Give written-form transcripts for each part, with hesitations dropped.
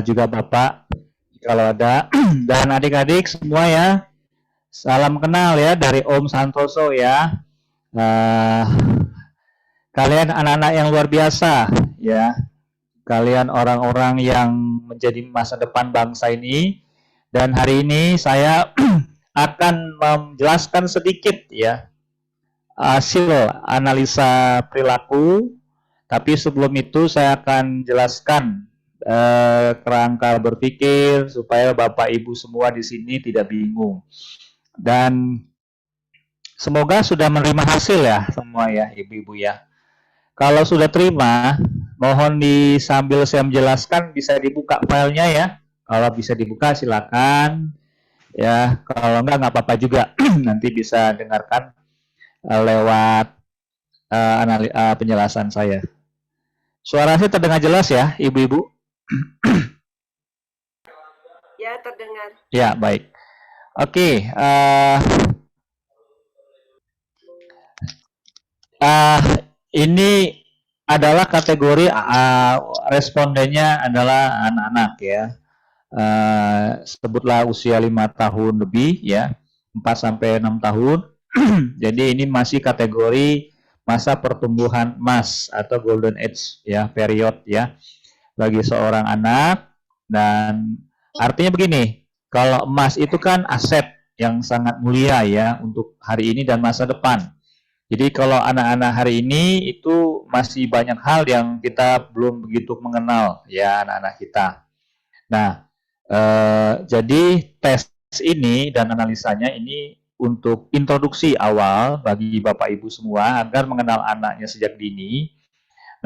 juga Bapak kalau ada dan adik-adik semua ya. Salam kenal ya dari Om Santoso ya. Uh, Kalian anak-anak yang luar biasa ya. Kalian orang-orang yang menjadi masa depan bangsa ini. Dan hari ini saya akan menjelaskan sedikit ya hasil analisa perilaku. Tapi sebelum itu saya akan jelaskan kerangka berpikir supaya Bapak Ibu semua di sini tidak bingung. Dan semoga sudah menerima hasil ya semua ya Ibu-ibu ya. Kalau sudah terima, mohon sambil saya menjelaskan bisa dibuka filenya ya. Kalau bisa dibuka silakan ya. Kalau enggak apa-apa juga. Nanti bisa dengarkan lewat penjelasan saya. Suara saya terdengar jelas ya, Ibu-ibu? Ya, terdengar. Ya, baik. Oke, ini adalah kategori respondennya adalah anak-anak ya. Sebutlah usia 5 tahun lebih ya, 4 sampai 6 tahun. Jadi ini masih kategori masa pertumbuhan emas atau golden age ya, period ya bagi seorang anak. Dan artinya begini, kalau emas itu kan aset yang sangat mulia ya untuk hari ini dan masa depan. Jadi kalau anak-anak hari ini itu masih banyak hal yang kita belum begitu mengenal ya anak-anak kita. Nah, jadi tes ini dan analisanya ini untuk introduksi awal bagi Bapak Ibu semua agar mengenal anaknya sejak dini.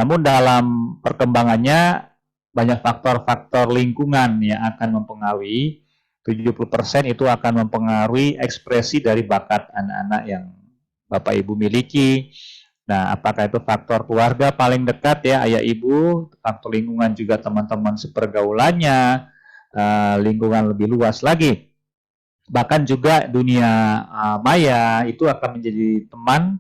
Namun dalam perkembangannya banyak faktor-faktor lingkungan yang akan mempengaruhi. 70% itu akan mempengaruhi ekspresi dari bakat anak-anak yang Bapak Ibu miliki. Nah, apakah itu faktor keluarga paling dekat ya, ayah ibu, faktor lingkungan juga teman-teman sepergaulannya, lingkungan lebih luas lagi. Bahkan juga dunia maya itu akan menjadi teman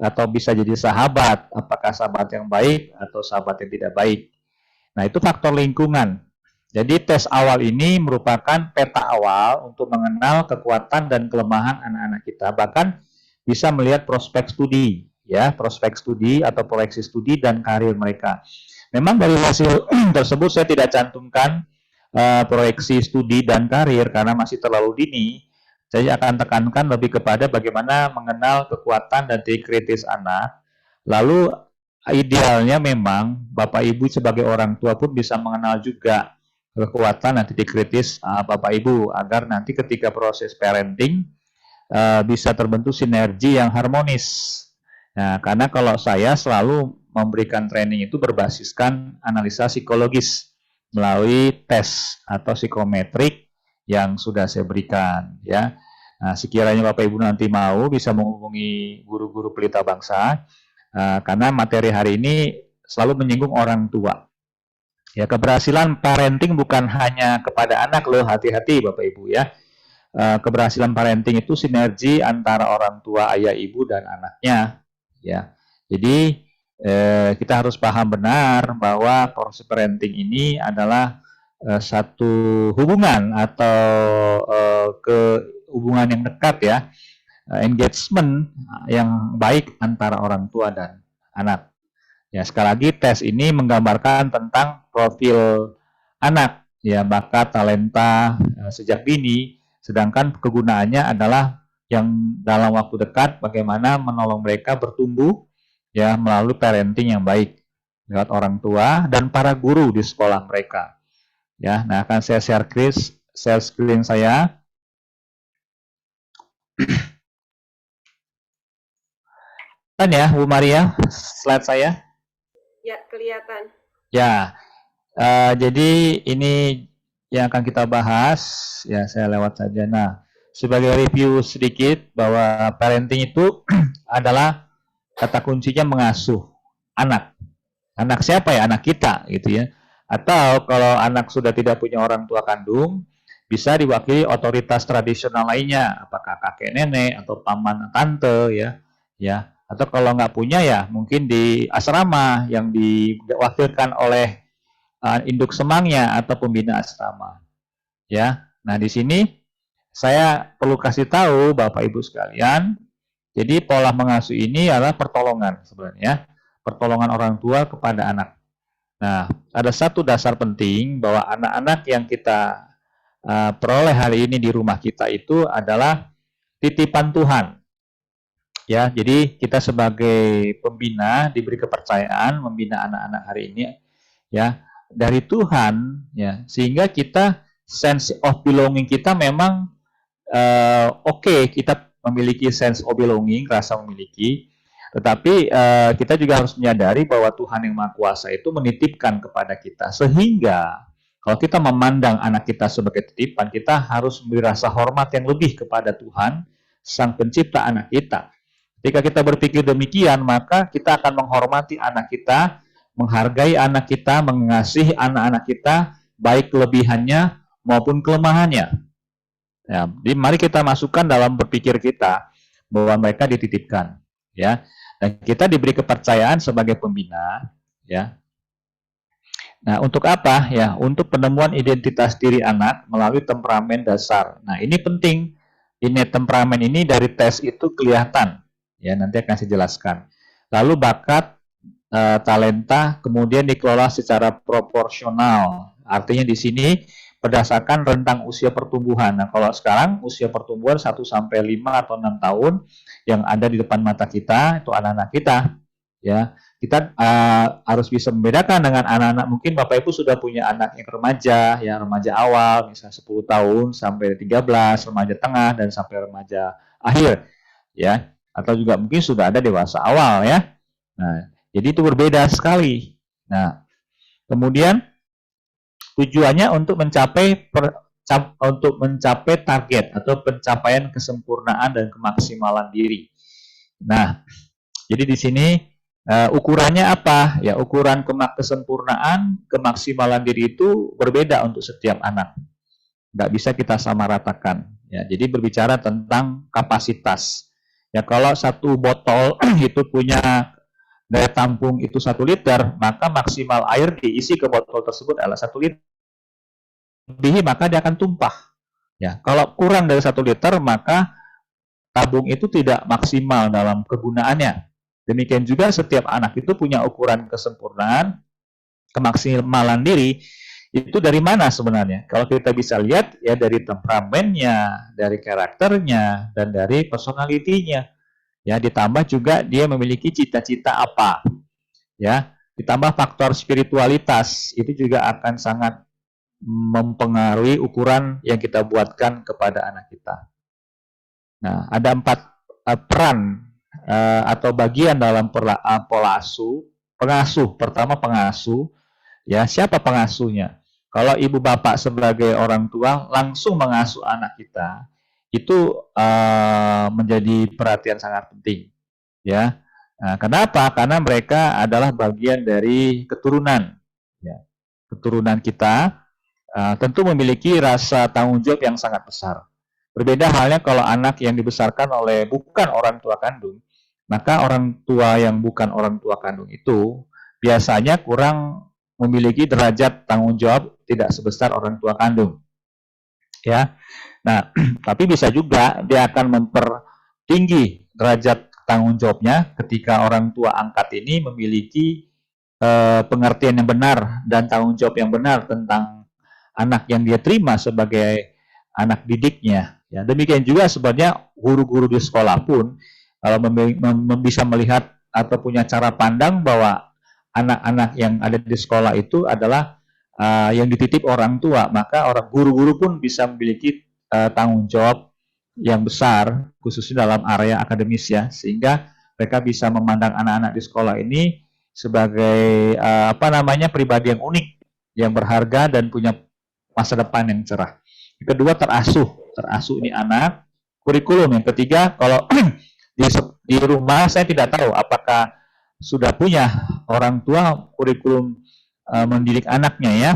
atau bisa jadi sahabat, apakah sahabat yang baik atau sahabat yang tidak baik. Nah, itu faktor lingkungan. Jadi tes awal ini merupakan peta awal untuk mengenal kekuatan dan kelemahan anak-anak kita. Bahkan bisa melihat prospek studi, ya, prospek studi atau proyeksi studi dan karir mereka. Memang dari hasil tersebut saya tidak cantumkan proyeksi studi dan karir karena masih terlalu dini. Saya akan tekankan lebih kepada bagaimana mengenal kekuatan dan titik kritis anak. Lalu idealnya memang Bapak Ibu sebagai orang tua pun bisa mengenal juga kekuatan dan titik kritis Bapak Ibu agar nanti ketika proses parenting bisa terbentuk sinergi yang harmonis. Nah, karena kalau saya selalu memberikan training itu berbasiskan analisa psikologis melalui tes atau psikometrik yang sudah saya berikan ya. Nah, sekiranya Bapak Ibu nanti mau bisa menghubungi guru-guru pelita bangsa karena materi hari ini selalu menyinggung orang tua. Ya, keberhasilan parenting bukan hanya kepada anak loh, hati-hati Bapak Ibu ya. Keberhasilan parenting itu sinergi antara orang tua, ayah, ibu dan anaknya ya. Jadi kita harus paham benar bahwa proses parenting ini adalah satu hubungan atau hubungan yang dekat ya, engagement yang baik antara orang tua dan anak. Ya, sekali lagi tes ini menggambarkan tentang profil anak, ya, bakat, talenta sejak dini, sedangkan kegunaannya adalah yang dalam waktu dekat bagaimana menolong mereka bertumbuh ya melalui parenting yang baik lewat orang tua dan para guru di sekolah mereka. Ya, nah akan saya share screen saya. Kan ya, Bu Maria, slide saya? Ya, kelihatan. Ya, jadi ini yang akan kita bahas, ya saya lewat saja. Nah, sebagai review sedikit bahwa parenting itu adalah kata kuncinya mengasuh anak. Anak siapa ya? Anak kita gitu ya. Atau kalau anak sudah tidak punya orang tua kandung, bisa diwakili otoritas tradisional lainnya, apakah kakek nenek atau paman tante ya, ya. Atau kalau nggak punya ya mungkin di asrama yang diwakilkan oleh induk semangnya atau pembina asrama. Ya, nah di sini saya perlu kasih tahu Bapak Ibu sekalian, jadi pola mengasuh ini adalah pertolongan sebenarnya, pertolongan orang tua kepada anak. Nah, ada satu dasar penting bahwa anak-anak yang kita peroleh hari ini di rumah kita itu adalah titipan Tuhan. Ya, jadi kita sebagai pembina diberi kepercayaan membina anak-anak hari ini ya dari Tuhan ya, sehingga kita sense of belonging kita memang oke, kita memiliki sense of belonging, rasa memiliki, tetapi kita juga harus menyadari bahwa Tuhan yang Maha Kuasa itu menitipkan kepada kita, sehingga kalau kita memandang anak kita sebagai titipan, kita harus memberi rasa hormat yang lebih kepada Tuhan, Sang Pencipta anak kita. Ketika kita berpikir demikian, maka kita akan menghormati anak kita, menghargai anak kita, mengasihi anak-anak kita, baik kelebihannya maupun kelemahannya. Ya, jadi mari kita masukkan dalam berpikir kita bahwa mereka dititipkan, ya. Dan kita diberi kepercayaan sebagai pembina, ya. Nah, untuk apa? Ya, untuk penemuan identitas diri anak melalui temperamen dasar. Nah, ini penting. Ini temperamen ini dari tes itu kelihatan. Ya, nanti akan saya jelaskan. Lalu bakat, talenta, kemudian dikelola secara proporsional. Artinya di sini berdasarkan rentang usia pertumbuhan. Nah, kalau sekarang usia pertumbuhan 1 sampai 5 atau 6 tahun yang ada di depan mata kita itu anak-anak kita, ya. Kita harus bisa membedakan dengan anak-anak, mungkin Bapak Ibu sudah punya anak yang remaja, ya remaja awal, misalnya 10 tahun sampai 13, remaja tengah dan sampai remaja akhir, ya. Atau juga mungkin sudah ada dewasa awal, ya. Nah, jadi itu berbeda sekali. Nah, kemudian tujuannya untuk mencapai target atau pencapaian kesempurnaan dan kemaksimalan diri. Nah, jadi di sini ukurannya apa? Ya, ukuran kesempurnaan, kemaksimalan diri itu berbeda untuk setiap anak. Nggak bisa kita samaratakan. Ya, jadi berbicara tentang kapasitas. Ya, kalau satu botol itu punya daya tampung itu 1 liter, maka maksimal air diisi ke botol tersebut adalah 1 liter. Lebih maka dia akan tumpah. Ya, kalau kurang dari 1 liter, maka tabung itu tidak maksimal dalam kegunaannya. Demikian juga setiap anak itu punya ukuran kesempurnaan, kemaksimalan diri, itu dari mana sebenarnya? Kalau kita bisa lihat, ya dari temperamennya, dari karakternya, dan dari personalitinya. Ya, ditambah juga dia memiliki cita-cita apa. Ya, ditambah faktor spiritualitas, itu juga akan sangat mempengaruhi ukuran yang kita buatkan kepada anak kita. Nah, ada 4 peran atau bagian dalam pola asuh. Pengasuh, pertama pengasuh. Ya, siapa pengasuhnya? Kalau ibu bapak sebagai orang tua langsung mengasuh anak kita, itu menjadi perhatian sangat penting. Ya, nah, kenapa? Karena mereka adalah bagian dari keturunan. Ya, keturunan kita tentu memiliki rasa tanggung jawab yang sangat besar. Berbeda halnya kalau anak yang dibesarkan oleh bukan orang tua kandung, maka orang tua yang bukan orang tua kandung itu biasanya kurang memiliki derajat tanggung jawab tidak sebesar orang tua kandung. Ya. Nah, tapi bisa juga dia akan mempertinggi derajat tanggung jawabnya ketika orang tua angkat ini memiliki pengertian yang benar dan tanggung jawab yang benar tentang anak yang dia terima sebagai anak didiknya. Ya, demikian juga sebenarnya guru-guru di sekolah pun kalau bisa melihat atau punya cara pandang bahwa anak-anak yang ada di sekolah itu adalah yang dititip orang tua, maka orang guru-guru pun bisa memiliki tanggung jawab yang besar, khususnya dalam area akademis ya, sehingga mereka bisa memandang anak-anak di sekolah ini sebagai pribadi yang unik, yang berharga dan punya masa depan yang cerah. Yang kedua terasuh ini anak. Kurikulum yang ketiga, kalau di rumah saya tidak tahu apakah sudah punya orang tua kurikulum mendidik anaknya ya.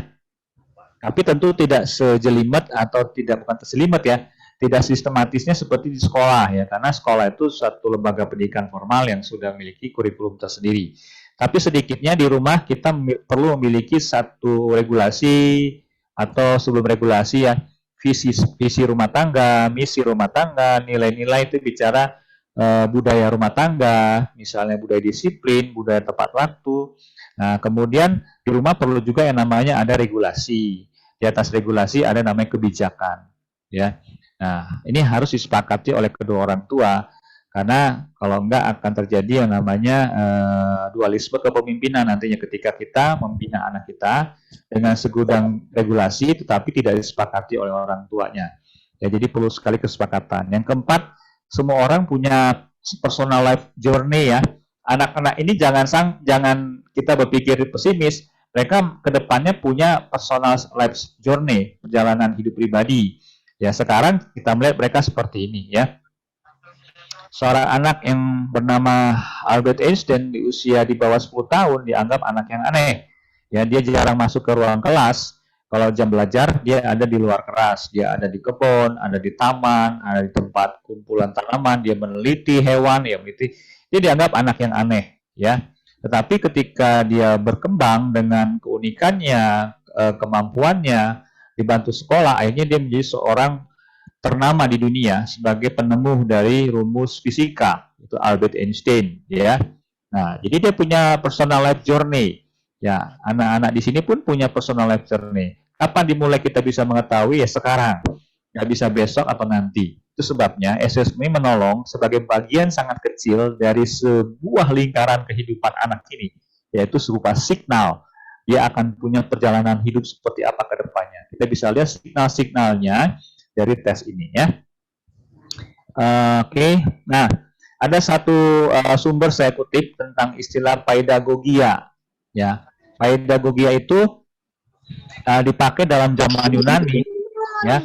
Tapi tentu tidak sejelimet atau bukan terselimet ya, tidak sistematisnya seperti di sekolah ya, karena sekolah itu satu lembaga pendidikan formal yang sudah memiliki kurikulum tersendiri. Tapi sedikitnya di rumah kita perlu memiliki satu regulasi atau sebelum regulasi ya, visi rumah tangga, misi rumah tangga, nilai-nilai itu bicara budaya rumah tangga, misalnya budaya disiplin, budaya tepat waktu. Nah, kemudian di rumah perlu juga yang namanya ada regulasi. Di atas regulasi ada namanya kebijakan, ya. Nah, ini harus disepakati oleh kedua orang tua karena kalau enggak akan terjadi yang namanya dualisme kepemimpinan nantinya ketika kita membina anak kita dengan segudang regulasi tetapi tidak disepakati oleh orang tuanya. Ya, jadi perlu sekali kesepakatan. Yang keempat, semua orang punya personal life journey ya. Anak-anak ini jangan kita berpikir pesimis. Mereka kedepannya punya personal life journey, perjalanan hidup pribadi. Ya, sekarang kita melihat mereka seperti ini ya. Seorang anak yang bernama Albert Einstein di usia di bawah 10 tahun dianggap anak yang aneh. Ya, dia jarang masuk ke ruang kelas. Kalau jam belajar, dia ada di luar kelas. Dia ada di kebun, ada di taman, ada di tempat kumpulan tanaman. Dia meneliti hewan, ya meneliti. Dia dianggap anak yang aneh, ya. Tetapi ketika dia berkembang dengan keunikannya, kemampuannya, dibantu sekolah, akhirnya dia menjadi seorang ternama di dunia sebagai penemu dari rumus fisika, itu Albert Einstein, ya. Nah, jadi dia punya personal life journey. Ya, anak-anak di sini pun punya personal life journey. Kapan dimulai kita bisa mengetahui? Ya sekarang. Nggak bisa besok atau nanti. Itu sebabnya SSMI menolong sebagai bagian sangat kecil dari sebuah lingkaran kehidupan anak ini, yaitu serupa signal. Dia akan punya perjalanan hidup seperti apa ke depannya. Kita bisa lihat signal-signalnya dari tes ini ya. Oke. Nah, ada satu sumber saya kutip tentang istilah pedagogia. Ya, pedagogia itu dipakai dalam zaman Yunani, ya,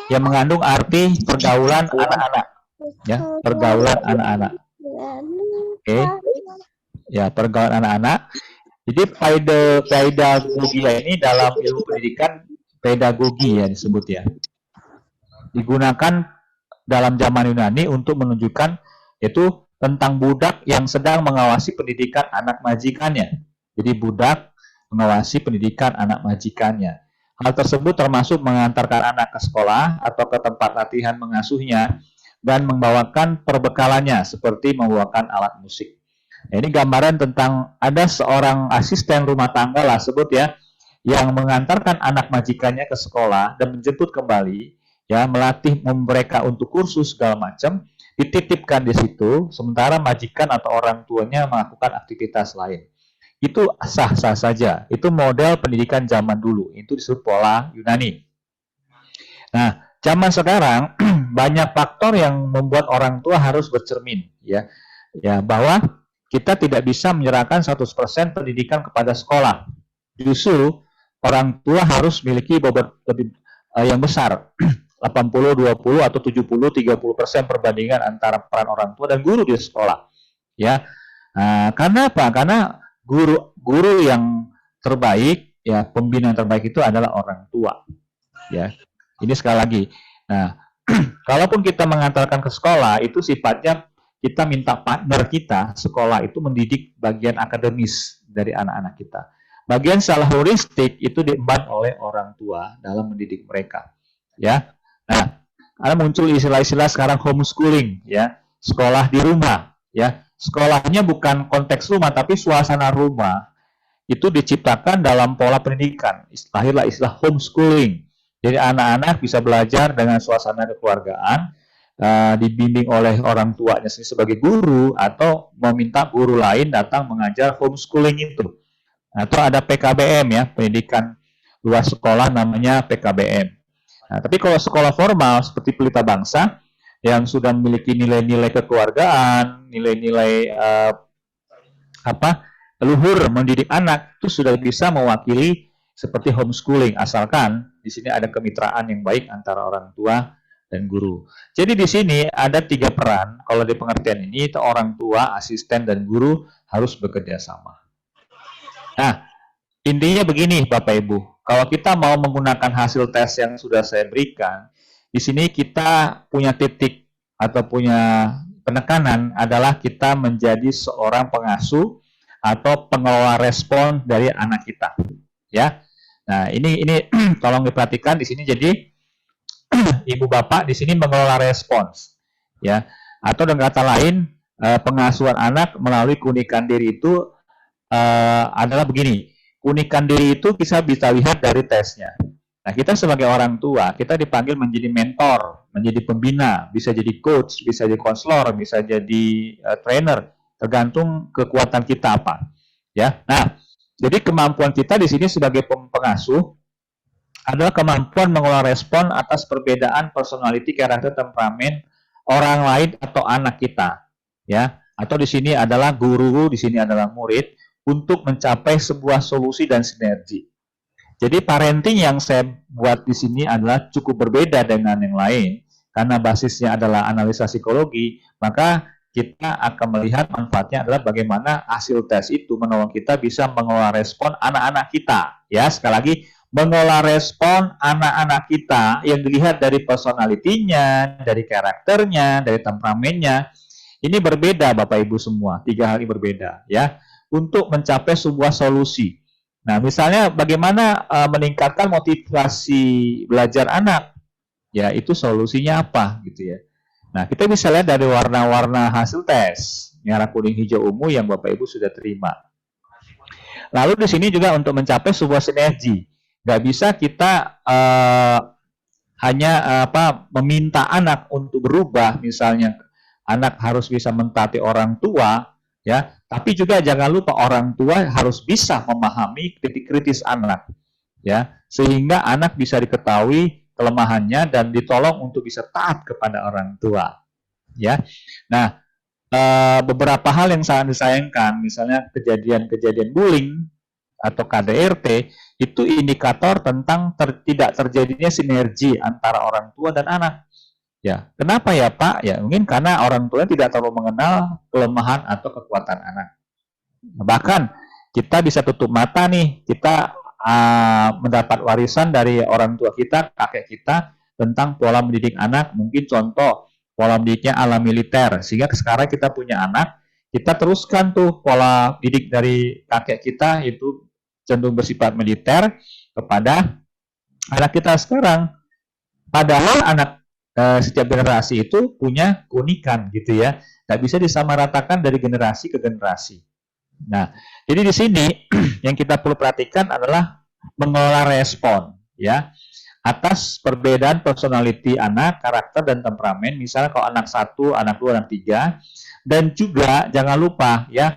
yang mengandung arti pergaulan anak-anak, ya, pergaulan anak-anak. Oke, ya, pergaulan anak-anak. Jadi pedagogia ini dalam ilmu pendidikan pedagogi ya disebut ya. Digunakan dalam zaman Yunani untuk menunjukkan itu tentang budak yang sedang mengawasi pendidikan anak majikannya. Jadi budak mengawasi pendidikan anak majikannya. Hal tersebut termasuk mengantarkan anak ke sekolah atau ke tempat latihan mengasuhnya dan membawakan perbekalannya seperti membawakan alat musik. Nah, ini gambaran tentang ada seorang asisten rumah tangga lah sebut ya, yang mengantarkan anak majikannya ke sekolah dan menjemput kembali, ya, melatih mereka untuk kursus segala macam, dititipkan di situ, sementara majikan atau orang tuanya melakukan aktivitas lain. Itu sah-sah saja. Itu model pendidikan zaman dulu. Itu disebut pola Yunani. Nah, zaman sekarang banyak faktor yang membuat orang tua harus bercermin, ya, bahwa kita tidak bisa menyerahkan 100% pendidikan kepada sekolah. Justru orang tua harus memiliki bobot lebih yang besar, 80-20 atau 70-30% perbandingan antara peran orang tua dan guru di sekolah. Ya, karena apa? Karena guru yang terbaik, ya, pembina yang terbaik itu adalah orang tua. Ya, ini sekali lagi. Nah, kalaupun kita mengantarkan ke sekolah, itu sifatnya kita minta partner kita, sekolah itu mendidik bagian akademis dari anak-anak kita. Bagian salah heuristik itu diemban oleh orang tua dalam mendidik mereka. Ya, nah, ada muncul istilah-istilah sekarang homeschooling, ya, sekolah di rumah, ya. Sekolahnya bukan konteks rumah, tapi suasana rumah itu diciptakan dalam pola pendidikan. Lahirlah istilah homeschooling. Jadi anak-anak bisa belajar dengan suasana kekeluargaan, dibimbing oleh orang tuanya sebagai guru atau meminta guru lain datang mengajar homeschooling itu. Atau ada PKBM ya, pendidikan luar sekolah namanya PKBM. Nah, tapi kalau sekolah formal seperti Pelita Bangsa yang sudah memiliki nilai-nilai kekeluargaan, nilai-nilai luhur mendidik anak, itu sudah bisa mewakili seperti homeschooling, asalkan di sini ada kemitraan yang baik antara orang tua dan guru. Jadi di sini ada 3 peran. Kalau di pengertian ini, orang tua, asisten, dan guru harus bekerja sama. Nah, intinya begini Bapak Ibu, kalau kita mau menggunakan hasil tes yang sudah saya berikan, di sini kita punya titik atau punya penekanan adalah kita menjadi seorang pengasuh atau pengelola respon dari anak kita, ya. Nah, ini tolong diperhatikan di sini. Jadi ibu bapak di sini mengelola respons, ya. Atau dengan kata lain, pengasuhan anak melalui keunikan diri itu adalah begini. Keunikan diri itu kita bisa lihat dari tesnya. Nah, kita sebagai orang tua, kita dipanggil menjadi mentor, menjadi pembina, bisa jadi coach, bisa jadi konselor, bisa jadi trainer, tergantung kekuatan kita apa. Ya. Nah, jadi kemampuan kita di sini sebagai pengasuh adalah kemampuan mengelola respon atas perbedaan personality, karakter, temperamen orang lain atau anak kita, ya. Atau di sini adalah guru, di sini adalah murid, untuk mencapai sebuah solusi dan sinergi. Jadi parenting yang saya buat di sini adalah cukup berbeda dengan yang lain, karena basisnya adalah analisa psikologi, maka kita akan melihat manfaatnya adalah bagaimana hasil tes itu menolong kita bisa mengelola respon anak-anak kita. Ya, sekali lagi, mengelola respon anak-anak kita yang dilihat dari personalitinya, dari karakternya, dari temperamennya. Ini berbeda Bapak Ibu semua, 3 hal ini berbeda ya, untuk mencapai sebuah solusi. Nah, misalnya bagaimana meningkatkan motivasi belajar anak? Ya, itu solusinya apa gitu ya. Nah, kita bisa lihat dari warna-warna hasil tes, merah, kuning, hijau, ungu yang Bapak Ibu sudah terima. Lalu di sini juga untuk mencapai sebuah sinergi. Nggak bisa kita hanya meminta anak untuk berubah, misalnya anak harus bisa mentaati orang tua, ya, tapi juga jangan lupa orang tua harus bisa memahami titik kritis anak, ya, sehingga anak bisa diketahui kelemahannya dan ditolong untuk bisa taat kepada orang tua, ya. Nah, beberapa hal yang sangat disayangkan, misalnya kejadian-kejadian bullying atau KDRT, itu indikator tentang tidak terjadinya sinergi antara orang tua dan anak. Ya, kenapa ya Pak? Ya mungkin karena orang tua tidak terlalu mengenal kelemahan atau kekuatan anak. Bahkan kita bisa tutup mata nih, kita mendapat warisan dari orang tua kita, kakek kita, tentang pola mendidik anak. Mungkin contoh, pola mendidiknya ala militer, sehingga sekarang kita punya anak, kita teruskan tuh pola didik dari kakek kita, itu cenderung bersifat militer kepada anak kita sekarang. Padahal anak setiap generasi itu punya keunikan gitu ya, nggak bisa disamaratakan dari generasi ke generasi. Nah, jadi di sini yang kita perlu perhatikan adalah mengelola respon ya atas perbedaan personality anak, karakter dan temperamen. Misalnya kalau anak 1, anak 2, anak 3, dan juga jangan lupa ya,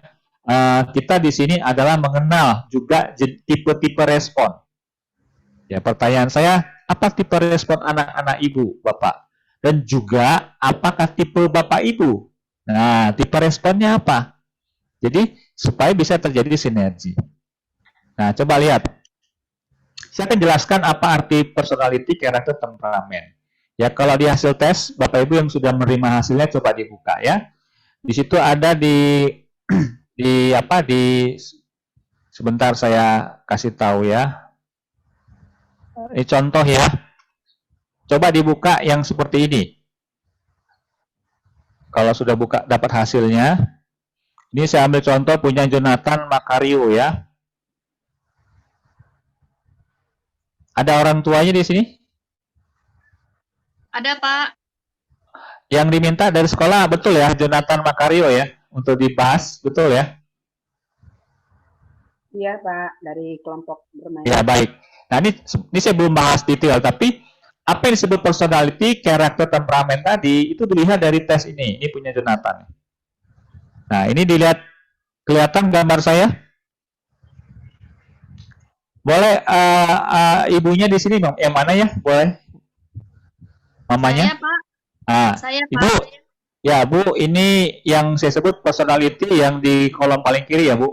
kita di sini adalah mengenal juga tipe-tipe respon. Ya, pertanyaan saya, apa tipe respon anak-anak ibu, bapak? Dan juga apakah tipe bapak ibu? Nah, tipe responnya apa? Jadi supaya bisa terjadi sinergi. Nah, coba lihat. Saya akan jelaskan apa arti personality, karakter, temperamen. Ya, kalau di hasil tes, bapak ibu yang sudah menerima hasilnya coba dibuka ya. Di situ ada di sebentar saya kasih tahu ya. Ini contoh ya. Coba dibuka yang seperti ini. Kalau sudah buka dapat hasilnya, ini saya ambil contoh punya Jonathan Makario ya. Ada orang tuanya di sini? Ada, Pak. Yang diminta dari sekolah betul ya, Jonathan Makario ya, untuk dibahas, betul ya? Iya, Pak, dari kelompok bermain. Ya, baik. Nah, ini saya belum bahas detail, tapi apa yang disebut personality, karakter, temperamen tadi, itu dilihat dari tes ini. Ini punya Jonathan. Nah, ini dilihat, kelihatan gambar saya? Boleh ibunya di sini, Bang? Yang mana ya? Boleh? Mamanya? Saya, Pak. Nah, Saya, Pak. Ibu, ya Bu, ini yang saya sebut personality yang di kolom paling kiri ya Bu.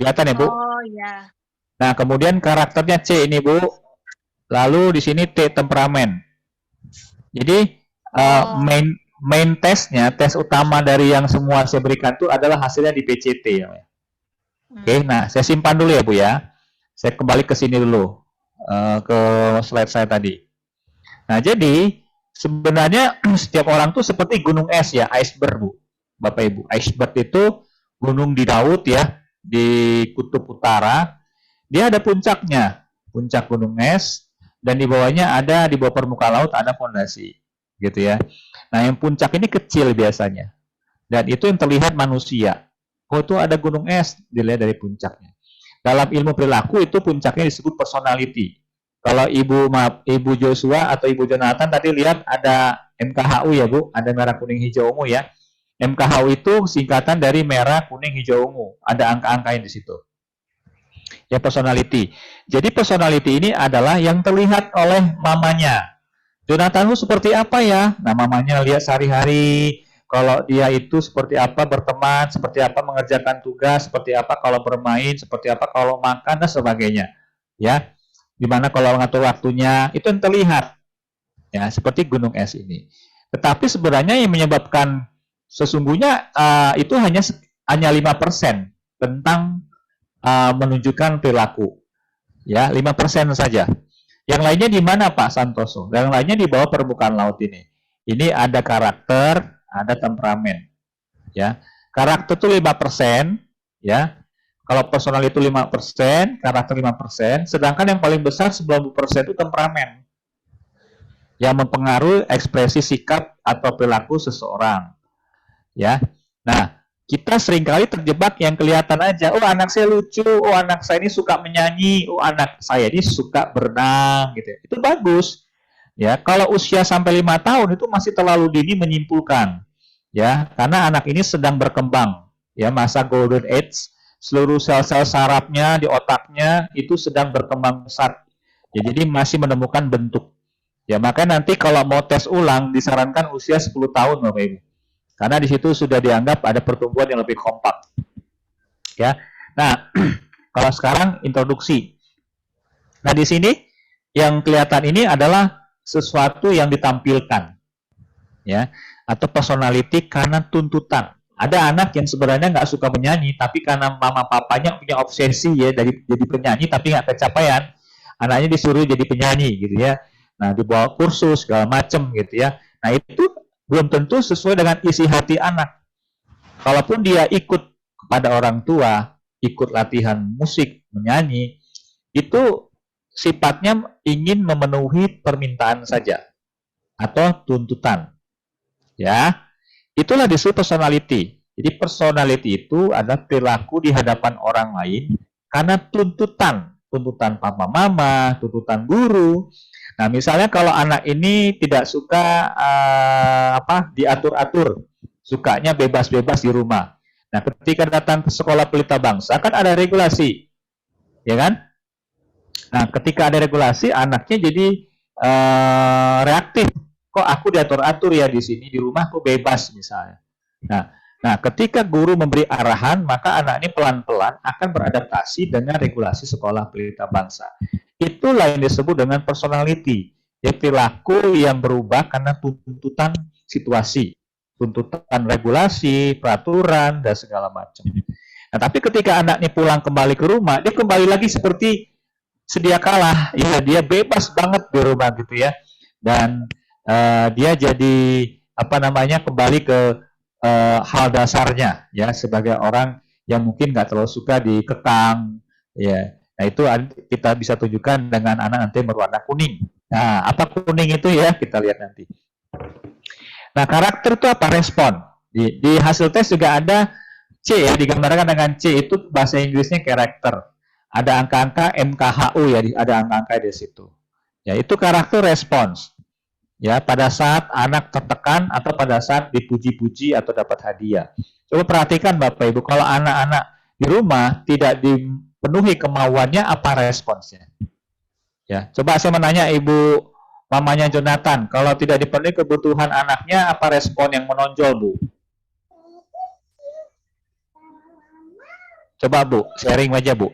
Kelihatan ya Bu? Oh, iya. Nah, kemudian karakternya C ini Bu. Lalu di sini T, temperamen. Jadi main tesnya, tes utama dari yang semua saya berikan itu adalah hasilnya di PCT ya. Oke, nah saya simpan dulu ya Bu ya. Saya kembali ke sini dulu, ke slide saya tadi. Nah, jadi sebenarnya setiap orang tuh seperti gunung es ya, iceberg Bu, Bapak Ibu. Iceberg itu gunung di Daud ya, di kutub utara, dia ada puncaknya, puncak gunung es, dan di bawahnya ada, di bawah permukaan laut ada fondasi, gitu ya. Nah, yang puncak ini kecil biasanya, dan itu yang terlihat manusia. Oh, itu ada gunung es, dilihat dari puncaknya. Dalam ilmu perilaku itu puncaknya disebut personality. Kalau Ibu Joshua atau Ibu Jonathan tadi lihat ada MKHU ya Bu, ada merah kuning hijau ungu ya. MKHU itu singkatan dari merah kuning hijau ungu, ada angka-angkanya di situ. Ya, personality. Jadi personality ini adalah yang terlihat oleh mamanya. Jonathan lu seperti apa ya? Nah, mamanya lihat sehari-hari, kalau dia itu seperti apa berteman, seperti apa mengerjakan tugas, seperti apa kalau bermain, seperti apa kalau makan dan sebagainya. Ya, dimana kalau mengatur waktunya itu yang terlihat. Ya, seperti gunung es ini. Tetapi sebenarnya yang menyebabkan sesungguhnya itu hanya 5% tentang menunjukkan perilaku. Ya, 5% saja. Yang lainnya di mana Pak Santoso? Yang lainnya di bawah permukaan laut ini. Ini ada karakter, ada temperamen. Ya. Karakter itu 5%, ya. Kalau personal itu 5%, karakter 5%, sedangkan yang paling besar 90% itu temperamen. Yang mempengaruhi ekspresi sikap atau perilaku seseorang. Ya. Nah, kita seringkali terjebak yang kelihatan aja. Oh, anak saya lucu. Oh, anak saya ini suka menyanyi. Oh, anak saya ini suka berenang gitu. Itu bagus. Ya, kalau usia sampai 5 tahun itu masih terlalu dini menyimpulkan. Ya, karena anak ini sedang berkembang. Ya, masa golden age, seluruh sel-sel sarafnya di otaknya itu sedang berkembang pesat. Ya, jadi masih menemukan bentuk. Ya, maka nanti kalau mau tes ulang disarankan usia 10 tahun Bapak Ibu. Karena di situ sudah dianggap ada pertumbuhan yang lebih kompak. Ya. Nah, kalau sekarang introduksi. Nah, di sini yang kelihatan ini adalah sesuatu yang ditampilkan. Ya, atau personality karena tuntutan. Ada anak yang sebenarnya nggak suka menyanyi, tapi karena mama papanya punya obsesi ya dari jadi penyanyi tapi nggak kecapaian, anaknya disuruh jadi penyanyi gitu ya. Nah, dibawa kursus segala macem gitu ya. Nah, itu belum tentu sesuai dengan isi hati anak. Kalaupun dia ikut kepada orang tua, ikut latihan musik, menyanyi, itu sifatnya ingin memenuhi permintaan saja atau tuntutan. Ya, itulah disebut personality. Jadi personality itu adalah perilaku di hadapan orang lain karena tuntutan papa mama, tuntutan guru. Nah, misalnya kalau anak ini tidak suka diatur-atur, sukanya bebas-bebas di rumah. Nah, ketika datang ke sekolah pelita bangsa kan ada regulasi, ya kan? Nah, ketika ada regulasi, anaknya jadi reaktif. Kok aku diatur-atur ya di sini, di rumah aku bebas misalnya. Nah, ketika guru memberi arahan, maka anak ini pelan-pelan akan beradaptasi dengan regulasi sekolah pelita bangsa. Itulah yang disebut dengan personality, yaitu perilaku yang berubah karena tuntutan situasi, tuntutan regulasi, peraturan, dan segala macam. Nah, tapi ketika anak ini pulang kembali ke rumah, dia kembali lagi seperti sedia kala, ya dia bebas banget di rumah gitu ya, dan dia jadi kembali ke hal dasarnya ya sebagai orang yang mungkin nggak terlalu suka dikekang ya. Nah, itu kita bisa tunjukkan dengan anak nanti berwarna kuning. Nah, apa kuning itu ya kita lihat nanti. Nah, karakter itu apa? Respon. Di hasil tes juga ada C ya, digambarkan dengan C, itu bahasa Inggrisnya karakter. Ada angka-angka MKHU ya, ada angka-angka di situ. Ya, itu karakter respons. Ya, pada saat anak tertekan atau pada saat dipuji-puji atau dapat hadiah. Coba perhatikan Bapak Ibu, kalau anak-anak di rumah tidak dipenuhi kemauannya, apa responsnya? Ya, coba saya menanya Ibu mamanya Jonathan, kalau tidak dipenuhi kebutuhan anaknya, apa respon yang menonjol, Bu? Coba Bu, sharing aja Bu.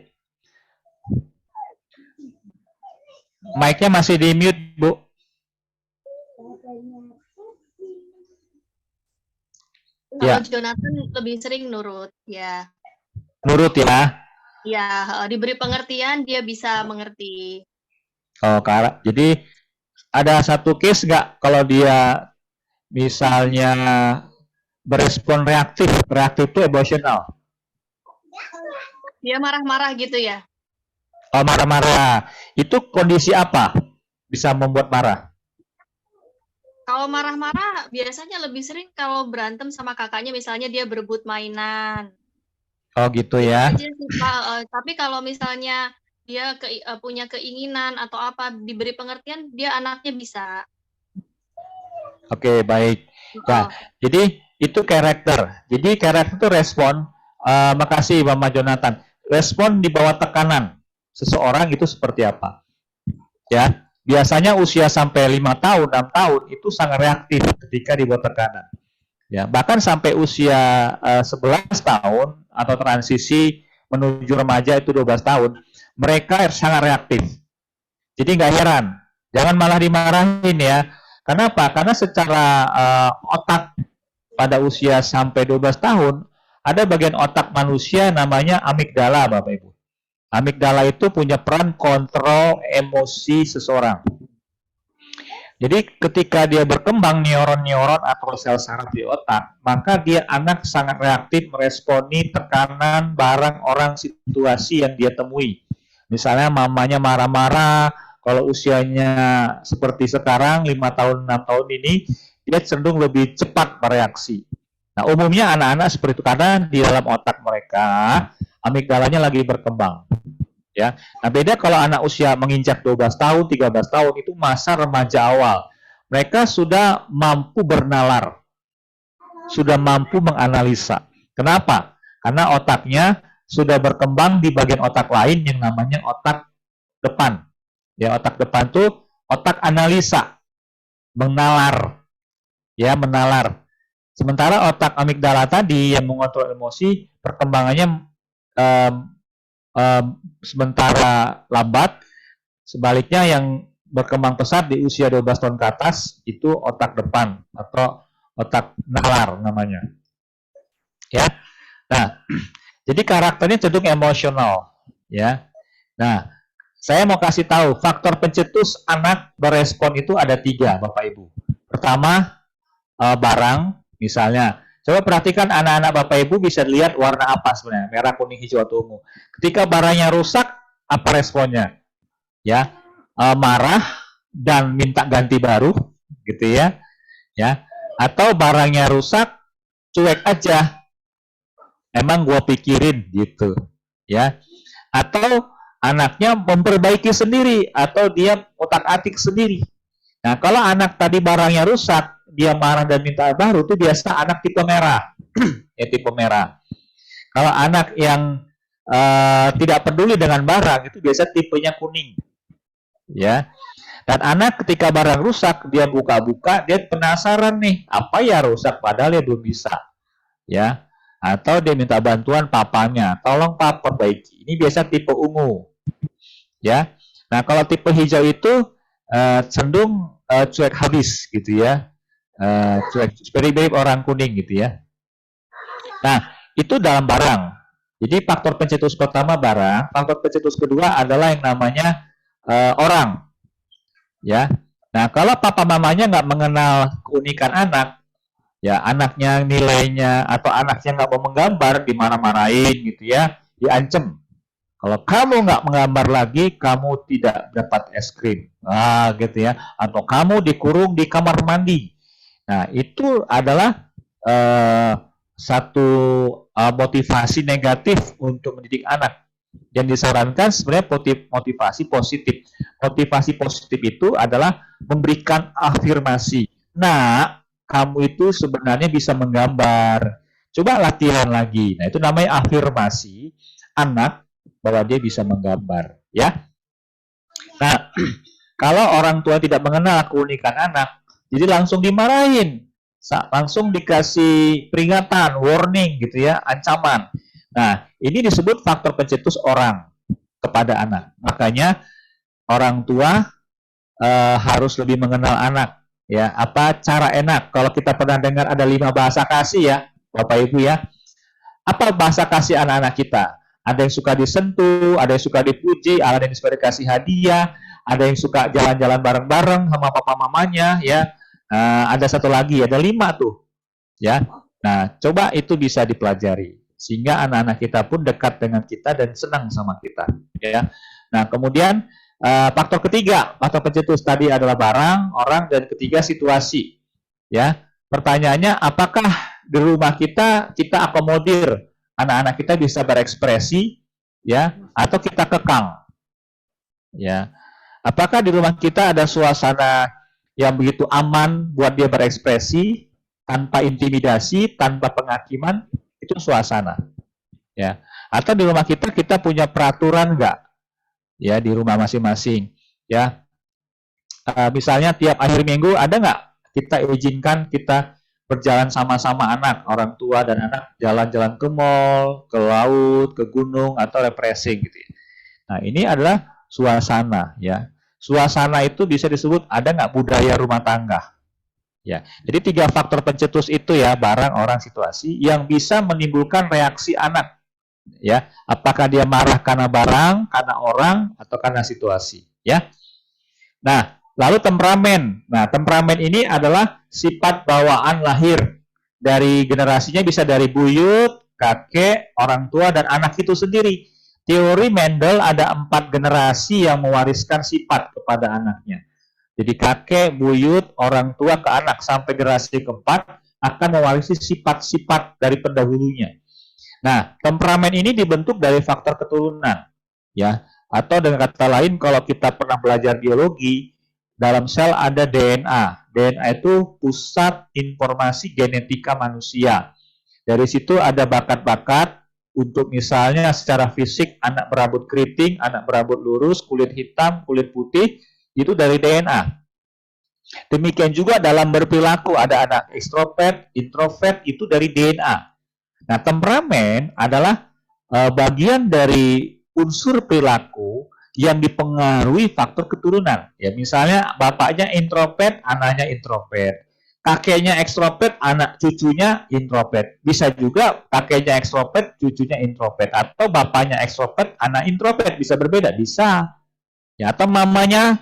Mic-nya masih di mute, Bu. Kalau Jonathan lebih sering nurut, ya. Nurut ya? Ya, diberi pengertian, dia bisa mengerti. Oh, jadi ada satu case nggak kalau dia misalnya berespon reaktif itu emosional. Dia marah-marah gitu ya? Oh, marah-marah. Itu kondisi apa bisa membuat marah? Kalau marah-marah biasanya lebih sering kalau berantem sama kakaknya, misalnya dia berebut mainan. Oh, gitu Itu ya. aja sih, Pak. Tapi kalau misalnya dia punya keinginan atau apa, diberi pengertian, dia anaknya bisa. Oke, baik. Ya, Heeh. jadi itu karakter. Jadi karakter itu respon. Makasih Bapak Jonathan. Respon di bawah tekanan seseorang itu seperti apa? Ya, biasanya usia sampai 5 tahun, 6 tahun itu sangat reaktif ketika di bawah tekanan. Ya, bahkan sampai usia 11 tahun atau transisi menuju remaja itu 12 tahun, mereka sangat reaktif. Jadi nggak heran, jangan malah dimarahin ya. Kenapa? Karena secara otak pada usia sampai 12 tahun, ada bagian otak manusia namanya amigdala, Bapak Ibu. Amigdala itu punya peran kontrol emosi seseorang. Jadi ketika dia berkembang neuron-neuron atau sel saraf di otak, maka dia anak sangat reaktif meresponi tekanan barang orang situasi yang dia temui. Misalnya mamanya marah-marah, kalau usianya seperti sekarang 5 tahun 6 tahun ini, dia cenderung lebih cepat bereaksi. Nah, umumnya anak-anak seperti itu karena di dalam otak mereka amigdalanya lagi berkembang. Ya. Nah, beda kalau anak usia menginjak 12 tahun, 13 tahun itu masa remaja awal. Mereka sudah mampu bernalar, sudah mampu menganalisa. Kenapa? Karena otaknya sudah berkembang di bagian otak lain yang namanya otak depan. Ya, otak depan tuh otak analisa, menalar. Ya, menalar. Sementara otak amigdala tadi yang mengontrol emosi, perkembangannya um, sementara lambat. Sebaliknya yang berkembang pesat di usia 12 tahun ke atas itu otak depan atau otak nalar namanya. Ya. Nah, jadi karakternya cenderung emosional, ya. Nah, saya mau kasih tahu faktor pencetus anak berespon itu ada 3, Bapak Ibu. Pertama, barang, misalnya. Coba perhatikan anak-anak Bapak Ibu bisa lihat warna apa sebenarnya, merah, kuning, hijau, atau ungu. Ketika barangnya rusak, apa responnya? Ya, marah dan minta ganti baru, gitu ya. Ya, atau barangnya rusak, cuek aja. Emang gua pikirin gitu, ya. Atau anaknya memperbaiki sendiri atau dia otak-atik sendiri. Nah, kalau anak tadi barangnya rusak, dia marah dan minta baru, itu biasa anak tipe merah. Ya, tipe merah. Kalau anak yang tidak peduli dengan barang, itu biasa tipenya kuning. Ya. Dan anak ketika barang rusak, dia buka-buka, dia penasaran nih, apa ya rusak, padahal dia belum bisa. Ya. Atau dia minta bantuan papanya, tolong Pak perbaiki. Ini biasa tipe ungu. Ya. Nah, kalau tipe hijau itu cenderung cuek habis gitu ya. Cuek mirip orang kuning gitu ya. Nah, itu dalam barang. Jadi faktor pencetus pertama barang, faktor pencetus kedua adalah yang namanya orang. Ya. Nah, kalau papa mamanya nggak mengenal keunikan anak, ya anaknya nilainya atau anaknya nggak mau menggambar, dimarah-marahin gitu ya, diancem. Kalau kamu nggak menggambar lagi, kamu tidak dapat es krim. Gitu ya. Atau kamu dikurung di kamar mandi. Nah, itu adalah satu motivasi negatif untuk mendidik anak. Yang disarankan sebenarnya motivasi positif. Motivasi positif itu adalah memberikan afirmasi. Nah, kamu itu sebenarnya bisa menggambar. Coba latihan lagi. Nah, itu namanya afirmasi anak bahwa dia bisa menggambar, ya. Nah, kalau orang tua tidak mengenal keunikan anak, jadi langsung dimarahin, langsung dikasih peringatan, warning gitu ya, ancaman. Nah, ini disebut faktor pencetus orang kepada anak. Makanya orang tua harus lebih mengenal anak, ya. Apa cara enak? Kalau kita pernah dengar ada 5 bahasa kasih ya, Bapak Ibu ya. Apa bahasa kasih anak-anak kita? Ada yang suka disentuh, ada yang suka dipuji, ada yang suka dikasih hadiah, ada yang suka jalan-jalan bareng-bareng sama papa mamanya, ya. Ada satu lagi, ada 5 tuh, ya. Nah, coba itu bisa dipelajari. sehingga anak-anak kita pun dekat dengan kita dan senang sama kita, ya. Nah, kemudian faktor ketiga, faktor pencetus tadi adalah barang, orang, dan ketiga situasi, ya. Pertanyaannya, apakah di rumah kita akomodir anak-anak kita bisa berekspresi, ya, atau kita kekang, ya. Apakah di rumah kita ada suasana yang begitu aman buat dia berekspresi, tanpa intimidasi, tanpa penghakiman, itu suasana, ya. Atau di rumah kita punya peraturan nggak, ya, di rumah masing-masing, ya. Misalnya tiap akhir minggu ada nggak kita izinkan kita berjalan sama-sama anak, orang tua dan anak jalan-jalan ke mall, ke laut, ke gunung, atau refreshing gitu ya. Nah, ini adalah suasana, ya. Suasana itu bisa disebut ada nggak budaya rumah tangga. Ya, jadi 3 faktor pencetus itu ya, barang, orang, situasi, yang bisa menimbulkan reaksi anak. Ya, apakah dia marah karena barang, karena orang, atau karena situasi. Ya. Nah, lalu temperamen. Nah, temperamen ini adalah sifat bawaan lahir dari generasinya, bisa dari buyut, kakek, orang tua, dan anak itu sendiri. Teori Mendel ada 4 generasi yang mewariskan sifat kepada anaknya. Jadi kakek, buyut, orang tua ke anak sampai generasi keempat akan mewarisi sifat-sifat dari pendahulunya. Nah, temperamen ini dibentuk dari faktor keturunan, ya. Atau dengan kata lain, kalau kita pernah belajar biologi, dalam sel ada DNA. DNA itu pusat informasi genetika manusia. Dari situ ada bakat-bakat untuk misalnya secara fisik anak berambut keriting, anak berambut lurus, kulit hitam, kulit putih, itu dari DNA. Demikian juga dalam berperilaku, ada anak ekstrovert, introvert, itu dari DNA. Nah, temperamen adalah bagian dari unsur perilaku yang dipengaruhi faktor keturunan. Ya, misalnya bapaknya introvert, anaknya introvert. Kakeknya ekstrovert, anak cucunya introvert. Bisa juga kakeknya ekstrovert, cucunya introvert. Atau bapaknya ekstrovert, anak introvert. Bisa berbeda, bisa. Ya, atau mamanya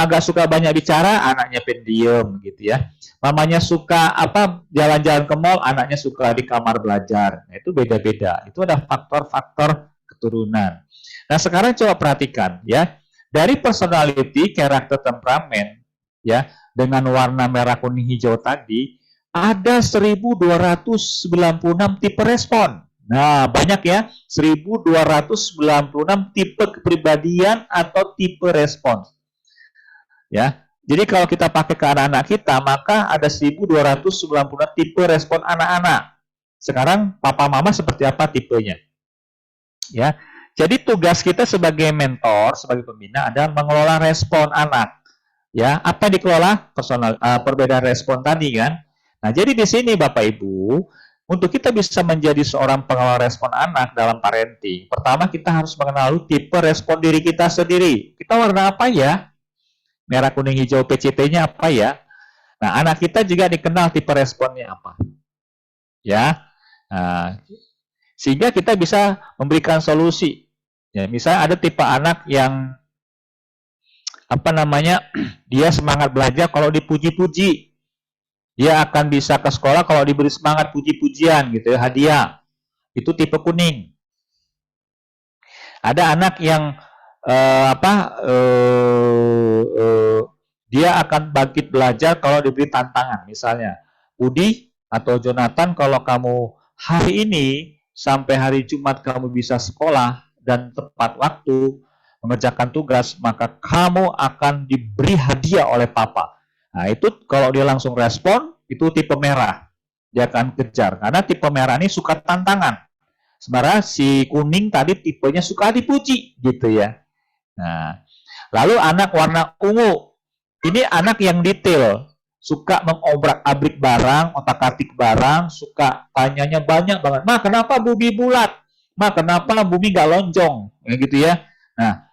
agak suka banyak bicara, anaknya pendiam gitu ya. Mamanya suka jalan-jalan ke mall, anaknya suka di kamar belajar. Nah, itu beda-beda. Itu ada faktor-faktor keturunan. Nah, sekarang coba perhatikan ya. Dari personality, karakter, temperamen ya, dengan warna merah, kuning, hijau tadi, ada 1296 tipe respon. Nah, banyak ya, 1296 tipe kepribadian atau tipe respon. Ya. Jadi kalau kita pakai ke anak-anak kita, maka ada 1296 tipe respon anak-anak. Sekarang papa mama seperti apa tipenya? Ya. Jadi tugas kita sebagai mentor, sebagai pembina adalah mengelola respon anak. Ya, apa yang dikelola? Perbedaan respon tadi kan. Nah, jadi di sini Bapak Ibu, untuk kita bisa menjadi seorang pengelola respon anak dalam parenting, pertama kita harus mengenal tipe respon diri kita sendiri. Kita warna apa ya? Merah, kuning, hijau, PCT-nya apa ya? Nah, anak kita juga dikenal tipe responnya apa. Ya. Nah, sehingga kita bisa memberikan solusi. Ya, misalnya ada tipe anak yang dia semangat belajar kalau dipuji-puji. Dia akan bisa ke sekolah kalau diberi semangat puji-pujian gitu ya, hadiah. Itu tipe kuning. Ada anak yang dia akan bangkit belajar kalau diberi tantangan. Misalnya, Budi atau Jonathan, kalau kamu hari ini sampai hari Jumat kamu bisa sekolah dan tepat waktu mengerjakan tugas, maka kamu akan diberi hadiah oleh papa. Nah, itu kalau dia langsung respon, itu tipe merah. Dia akan kejar. Karena tipe merah ini suka tantangan. Sementara si kuning tadi tipenya suka dipuji, gitu ya. Nah, lalu anak warna ungu. Ini anak yang detail. Suka mengobrak-abrik barang, otak-atik barang, suka tanyanya banyak banget. Ma, kenapa bumi bulat? Ma, kenapa bumi nggak lonjong? Ya, gitu ya. Nah,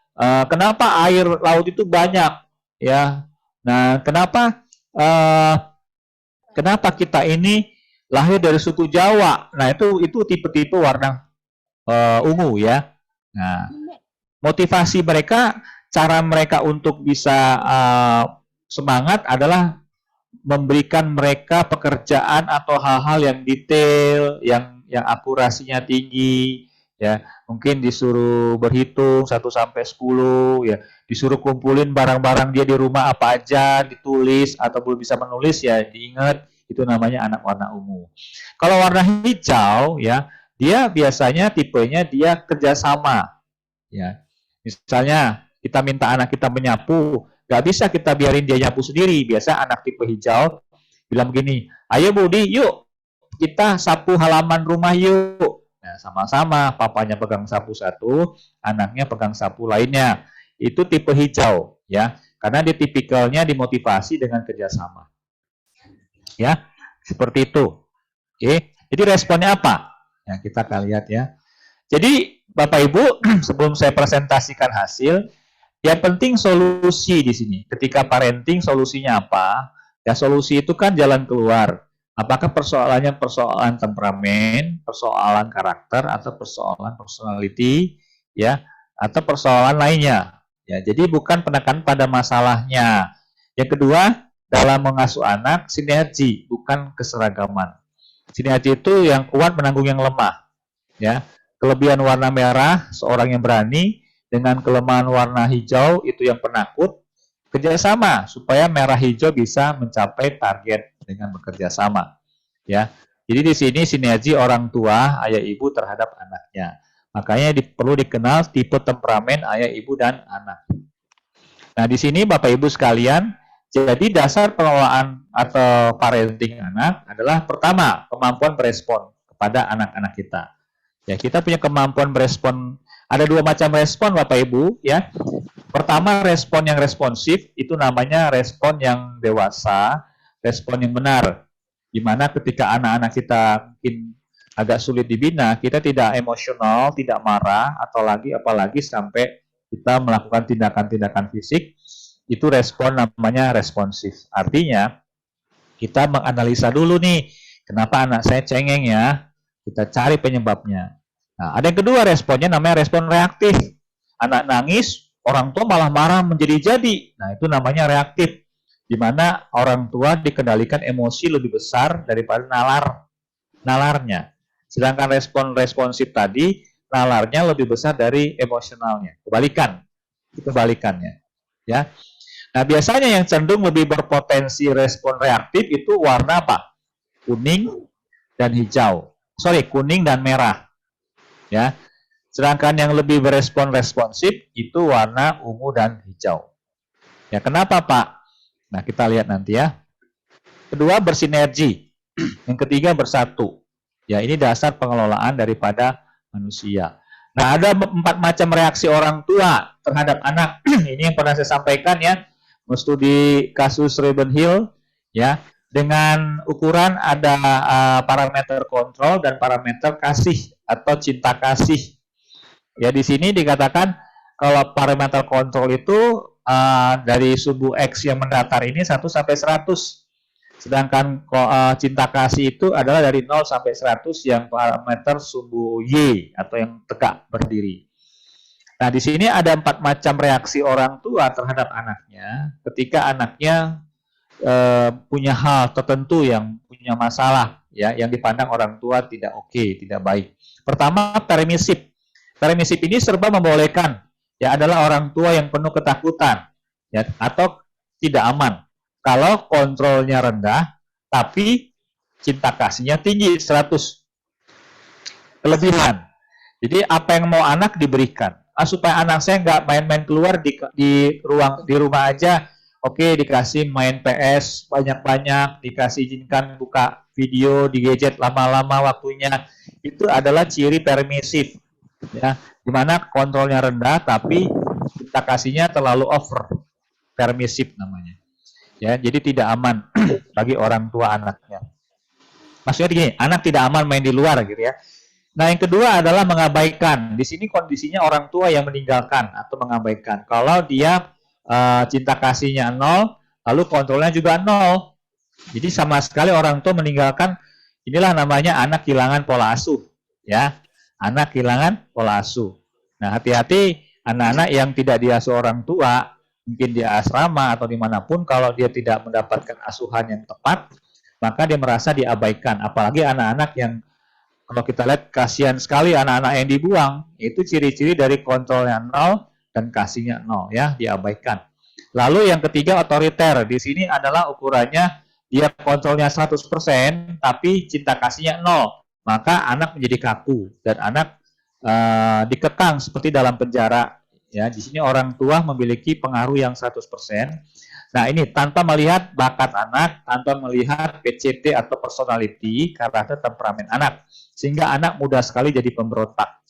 kenapa air laut itu banyak? Ya. Nah, kenapa kita ini lahir dari suku Jawa? Nah, itu tipe-tipe warna ungu ya. Nah, motivasi mereka, cara mereka untuk bisa semangat adalah memberikan mereka pekerjaan atau hal-hal yang detail, yang yang akurasinya tinggi, ya. Mungkin disuruh berhitung 1 sampai 10, ya. Disuruh kumpulin barang-barang dia di rumah apa aja, ditulis atau belum bisa menulis, ya diingat itu namanya anak warna ungu. Kalau warna hijau, ya, dia biasanya tipenya dia kerjasama, ya. Misalnya kita minta anak kita menyapu, nggak bisa kita biarin dia nyapu sendiri. Biasa anak tipe hijau bilang begini, ayo Budi, yuk kita sapu halaman rumah yuk. Nah, sama-sama, papanya pegang sapu satu, anaknya pegang sapu lainnya. Itu tipe hijau, ya, karena dia tipikalnya dimotivasi dengan kerjasama. Ya, seperti itu. Oke, jadi responnya apa? Ya, kita akan lihat ya. Jadi Bapak Ibu, sebelum saya presentasikan hasil, yang penting solusi di sini. Ketika parenting, solusinya apa? Ya, solusi itu kan jalan keluar. Apakah persoalannya persoalan temperamen, persoalan karakter, atau persoalan personality, ya, atau persoalan lainnya. Ya, jadi bukan penekanan pada masalahnya. Yang kedua, dalam mengasuh anak, sinergi, bukan keseragaman. Sinergi itu yang kuat menanggung yang lemah. Ya, kelebihan warna merah, seorang yang berani, dengan kelemahan warna hijau itu yang penakut, kerjasama supaya merah hijau bisa mencapai target dengan bekerja sama, ya. Jadi di sini sinergi orang tua ayah ibu terhadap anaknya. Makanya perlu dikenal tipe temperamen ayah ibu dan anak. Nah di sini Bapak Ibu sekalian, jadi dasar pengelolaan atau parenting anak adalah pertama kemampuan berespon kepada anak-anak kita. Ya, kita punya kemampuan berespon. Ada 2 macam respon Bapak Ibu, ya. Pertama, respon yang responsif itu namanya respon yang dewasa, respon yang benar. Di mana ketika anak-anak kita mungkin agak sulit dibina, kita tidak emosional, tidak marah, atau apalagi sampai kita melakukan tindakan-tindakan fisik, itu respon namanya responsif. Artinya, kita menganalisa dulu nih, kenapa anak saya cengeng ya? Kita cari penyebabnya. Nah, ada yang kedua responnya namanya respon reaktif. Anak nangis, orang tua malah marah menjadi-jadi. Nah, itu namanya reaktif. Di mana orang tua dikendalikan emosi lebih besar daripada nalarnya. Sedangkan respon responsif tadi, nalarnya lebih besar dari emosionalnya. Kebalikannya. Ya. Nah, biasanya yang cenderung lebih berpotensi respon reaktif itu warna apa? Kuning dan hijau. Kuning dan merah. Ya. Sedangkan yang lebih berespon responsif itu warna ungu dan hijau. Ya, kenapa, Pak? Nah, kita lihat nanti ya. Kedua, bersinergi. Yang ketiga, bersatu. Ya, ini dasar pengelolaan daripada manusia. Nah, ada 4 macam reaksi orang tua terhadap anak. Ini yang pernah saya sampaikan ya. Studi kasus Ravenhill ya. Dengan ukuran ada parameter kontrol dan parameter kasih atau cinta kasih. Ya, di sini dikatakan kalau parameter kontrol itu dari sumbu X yang mendatar ini 1 sampai 100. Sedangkan cinta kasih itu adalah dari 0 sampai 100 yang parameter sumbu Y atau yang tegak berdiri. Nah, di sini ada 4 macam reaksi orang tua terhadap anaknya ketika anaknya punya hal tertentu yang punya masalah ya, yang dipandang orang tua tidak oke, tidak baik. Pertama, permisif. Permisif ini serba membolehkan. Ya, adalah orang tua yang penuh ketakutan ya, atau tidak aman. Kalau kontrolnya rendah, tapi cinta kasihnya tinggi 100. Kelebihan. Jadi apa yang mau anak diberikan. Supaya anak saya nggak main-main keluar di rumah aja. Oke, dikasih main PS banyak-banyak, dikasih izinkan buka video di gadget lama-lama waktunya. Itu adalah ciri permisif. Ya, dimana kontrolnya rendah tapi cinta kasihnya terlalu over. Permisif namanya. Ya, jadi tidak aman bagi orang tua anaknya. Maksudnya gini, anak tidak aman main di luar gitu ya. Nah, yang kedua adalah mengabaikan. Di sini kondisinya orang tua yang meninggalkan atau mengabaikan. Kalau dia cinta kasihnya 0, lalu kontrolnya juga 0. Jadi sama sekali orang tua meninggalkan. Inilah namanya anak kehilangan pola asuh, ya. Anak kehilangan pola asuh. Nah, hati-hati anak-anak yang tidak diasuh orang tua, mungkin di asrama atau dimanapun, kalau dia tidak mendapatkan asuhan yang tepat, maka dia merasa diabaikan. Apalagi anak-anak yang Kalau kita lihat kasihan sekali anak-anak yang dibuang, itu ciri-ciri dari kontrolnya nol dan kasihnya nol ya, diabaikan. Lalu yang ketiga otoriter. Di sini adalah ukurannya dia kontrolnya 100% tapi cinta kasihnya nol. Maka anak menjadi kaku dan anak dikekang seperti dalam penjara ya. Di sini orang tua memiliki pengaruh yang 100%. Nah, ini tanpa melihat bakat anak, tanpa melihat PCT atau personality, karakter temperamen anak. Sehingga anak mudah sekali jadi pemberontak.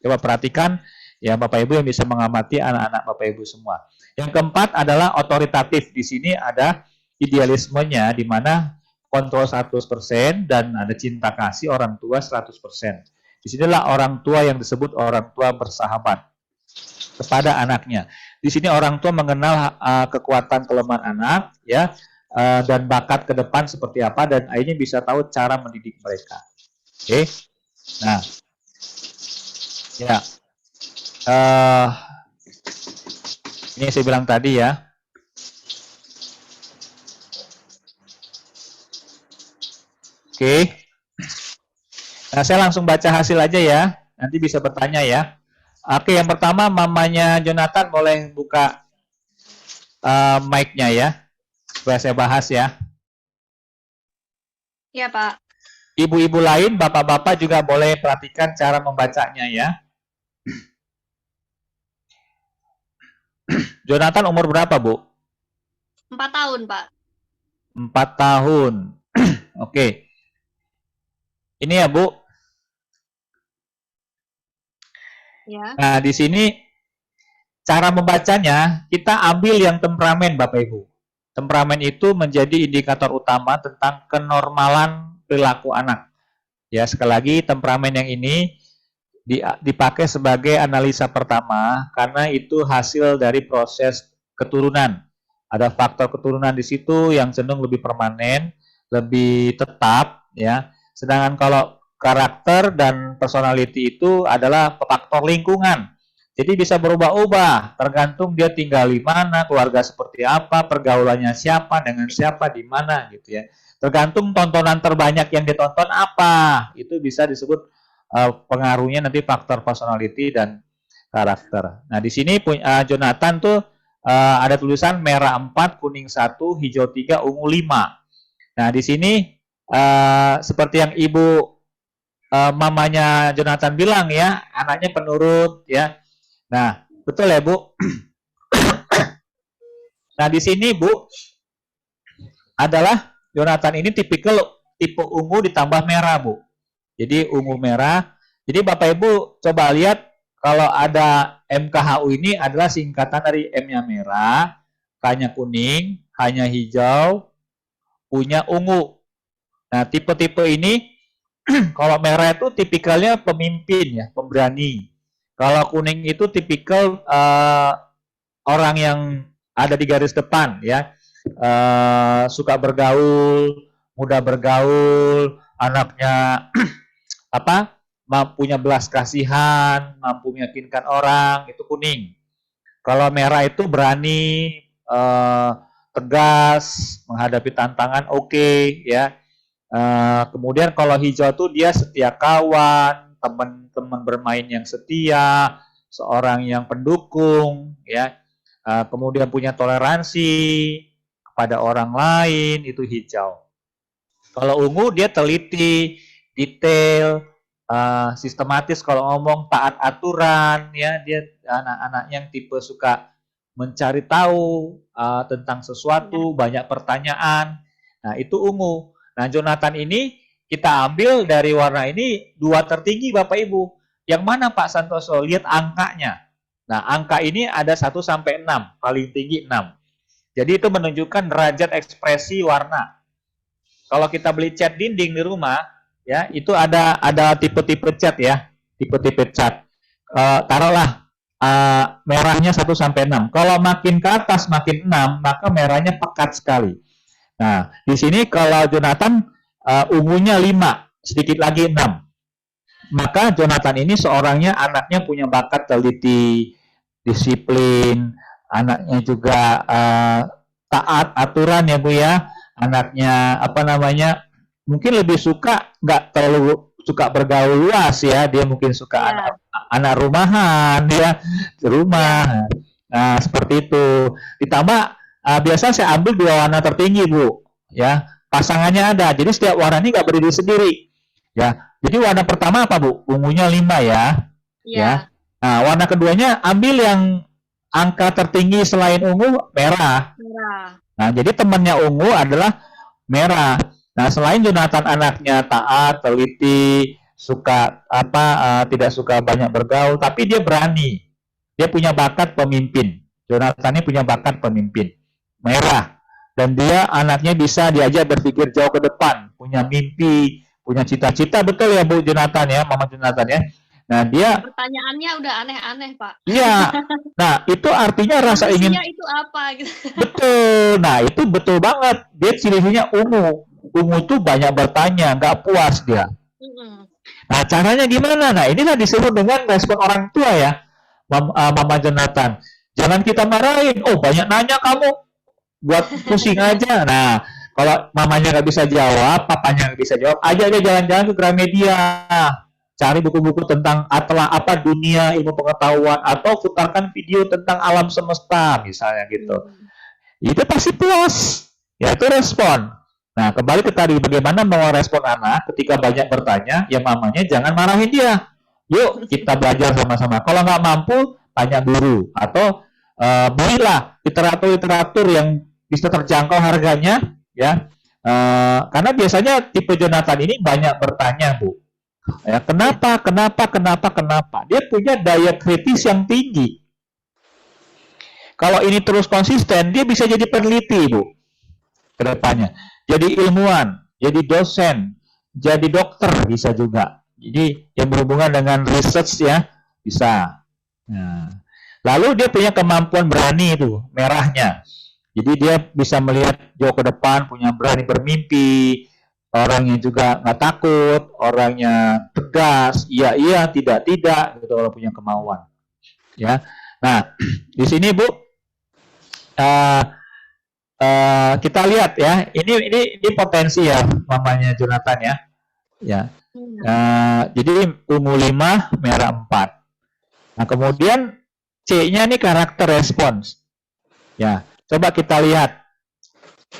Coba perhatikan ya Bapak Ibu yang bisa mengamati anak-anak Bapak Ibu semua. Yang keempat adalah otoritatif. Di sini ada idealismenya di mana kontrol 100% dan ada cinta kasih orang tua 100%. Disinilah orang tua yang disebut orang tua bersahabat kepada anaknya. Di sini orang tua mengenal kekuatan kelemahan anak ya dan bakat ke depan seperti apa dan akhirnya bisa tahu cara mendidik mereka. Oke. Nah. Ya. Ini saya bilang tadi ya. Oke. Nah, saya langsung baca hasil aja ya. Nanti bisa bertanya ya. Oke, yang pertama mamanya Jonathan boleh buka mic-nya ya. Supaya saya bahas ya. Iya, Pak. Ibu-ibu lain, bapak-bapak juga boleh perhatikan cara membacanya ya. Jonathan umur berapa, Bu? 4 tahun, Pak. 4 tahun. Oke. Ini ya, Bu. Ya. Nah, di sini cara membacanya, kita ambil yang temperamen, Bapak Ibu. Temperamen itu menjadi indikator utama tentang kenormalan perilaku anak. Ya, sekali lagi temperamen yang ini dipakai sebagai analisa pertama karena itu hasil dari proses keturunan. Ada faktor keturunan di situ yang cenderung lebih permanen, lebih tetap, ya. Sedangkan kalau karakter dan personality itu adalah faktor lingkungan. Jadi bisa berubah-ubah, tergantung dia tinggal di mana, keluarga seperti apa, pergaulannya siapa, dengan siapa, di mana gitu ya. Tergantung tontonan terbanyak yang ditonton apa, itu bisa disebut pengaruhnya nanti faktor personality dan karakter. Nah, di sini Jonathan tuh ada tulisan merah 4, kuning 1, hijau 3, ungu 5. Nah, di sini seperti yang Ibu mamanya Jonathan bilang ya, anaknya penurut ya. Nah, betul ya, Bu? Nah, di sini, Bu, adalah Jonathan ini tipikal tipe ungu ditambah merah, Bu. Jadi ungu merah. Jadi Bapak Ibu coba lihat kalau ada MKHU ini adalah singkatan dari M-nya merah, K-nya kuning, H-nya hijau, U-nya ungu. Nah, tipe-tipe ini kalau merah itu tipikalnya pemimpin ya, pemberani. Kalau kuning itu tipikal orang yang ada di garis depan ya, suka bergaul, mudah bergaul, anaknya apa, punya belas kasihan, mampu meyakinkan orang, itu kuning. Kalau merah itu berani, tegas, menghadapi tantangan, oke, ya. Kemudian kalau hijau tuh dia setia kawan, teman-teman bermain yang setia, seorang yang pendukung, ya. Kemudian punya toleransi kepada orang lain, itu hijau. Kalau ungu dia teliti, detail, sistematis kalau ngomong, taat aturan, ya, dia anak-anak yang tipe suka mencari tahu tentang sesuatu, banyak pertanyaan. Nah, itu ungu. Nah, Jonathan ini kita ambil dari warna ini 2 tertinggi Bapak Ibu. Yang mana Pak Santoso? Lihat angkanya. Nah, angka ini ada 1 sampai 6, paling tinggi 6. Jadi itu menunjukkan derajat ekspresi warna. Kalau kita beli cat dinding di rumah, ya, itu ada tipe-tipe cat ya, tipe-tipe cat. Taruhlah merahnya 1 sampai 6. Kalau makin ke atas makin 6, maka merahnya pekat sekali. Nah, di sini kalau Jonathan ungunya 5, sedikit lagi 6. Maka Jonathan ini seorangnya anaknya punya bakat teliti, disiplin, anaknya juga taat aturan ya Bu ya. Anaknya apa namanya? Mungkin lebih suka nggak terlalu suka bergaul luas ya, dia mungkin suka Iya. anak rumahan ya, rumah. Nah, seperti itu. Ditambah biasa saya ambil 2 warna tertinggi, Bu. Ya, pasangannya ada. Jadi setiap warna ini nggak berdiri sendiri. Ya. Jadi warna pertama apa, Bu? Ungunya 5 ya. Iya. Nah, warna keduanya ambil yang angka tertinggi selain ungu merah. Merah. Nah, jadi temannya ungu adalah merah. Nah, selain Jonathan anaknya taat, teliti, suka tidak suka banyak bergaul, tapi dia berani. Dia punya bakat pemimpin. Jonathan ini punya bakat pemimpin. Merah. Dan dia anaknya bisa diajak berpikir jauh ke depan, punya mimpi, punya cita-cita, betul ya Bu Jonathan ya, Mama Jonathan ya. Nah, dia Pertanyaannya udah aneh-aneh, Pak. iya. Nah, itu artinya rasa ingin Fungsinya itu apa gitu. betul. Nah, itu betul banget. Dia ciri-cirinya ungu. Ungu tuh banyak bertanya, nggak puas dia. Mm-mm. Nah, caranya gimana? Nah, inilah disebut dengan respon orang tua ya, Mama Jonathan. Jangan kita marahin. Oh, banyak nanya kamu, buat pusing aja. Nah, kalau mamanya nggak bisa jawab, papanya nggak bisa jawab, ajak dia jalan-jalan ke Gramedia. Cari buku-buku tentang apa dunia ilmu pengetahuan, atau putarkan video tentang alam semesta misalnya gitu. Itu pasti puas. Ya, itu respon. Nah, kembali ke tadi, bagaimana mau respon anak ketika banyak bertanya, ya mamanya jangan marahin dia. Yuk, kita belajar sama-sama. Kalau nggak mampu, tanya guru. Atau belilah literatur-literatur yang bisa terjangkau harganya, ya. Karena biasanya tipe Jonathan ini banyak bertanya, Bu. Ya, kenapa? Dia punya daya kritis yang tinggi. Kalau ini terus konsisten, dia bisa jadi peneliti, Bu, ke depannya. Jadi ilmuwan, jadi dosen, jadi dokter bisa juga. Jadi yang berhubungan dengan research ya, bisa. Nah, lalu dia punya kemampuan berani itu, merahnya. Jadi dia bisa melihat jauh ke depan, punya berani bermimpi, orangnya juga nggak takut, orangnya tegas, iya, tidak, gitu kalau punya kemauan. Ya. Nah, di sini Bu, kita lihat ya, ini potensi ya mamanya Jonathan ya. Ya. Jadi ungu 5, merah 4. Nah, kemudian C-nya ini karakter respons. Ya, coba kita lihat.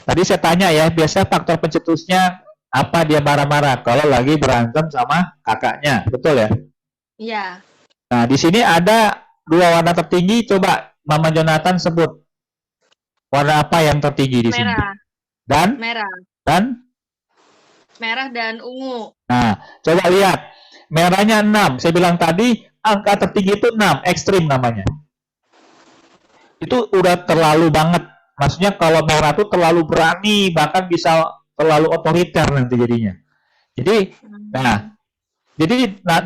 Tadi saya tanya ya, biasa faktor pencetusnya apa dia marah-marah kalau lagi berantem sama kakaknya, betul ya? Iya. Nah, di sini ada 2 warna tertinggi, coba Mama Jonathan sebut. Warna apa yang tertinggi di sini? Merah. Dan Merah dan ungu. Nah, coba lihat. Merahnya 6. Saya bilang tadi, angka tertinggi itu 6. Ekstrim namanya. Itu udah terlalu banget. Maksudnya kalau merah itu terlalu berani, bahkan bisa terlalu otoriter nanti jadinya. Jadi,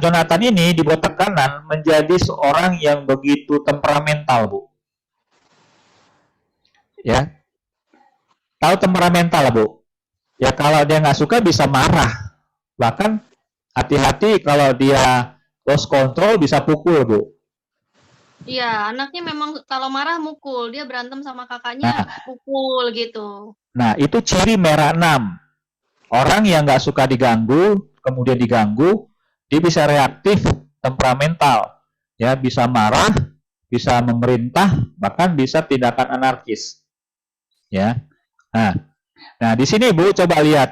Jonathan ini di botak kanan menjadi seorang yang begitu temperamental, Bu. Ya. Tahu temperamental, Bu? Ya, kalau dia nggak suka bisa marah. Bahkan hati-hati kalau dia lost control bisa pukul, Bu. Iya, anaknya memang kalau marah mukul. Dia berantem sama kakaknya, pukul gitu. Nah, itu ciri merah 6. Orang yang nggak suka diganggu, kemudian diganggu, dia bisa reaktif, temperamental. Ya, bisa marah, bisa memerintah, bahkan bisa tindakan anarkis. Ya. Nah, di sini Bu coba lihat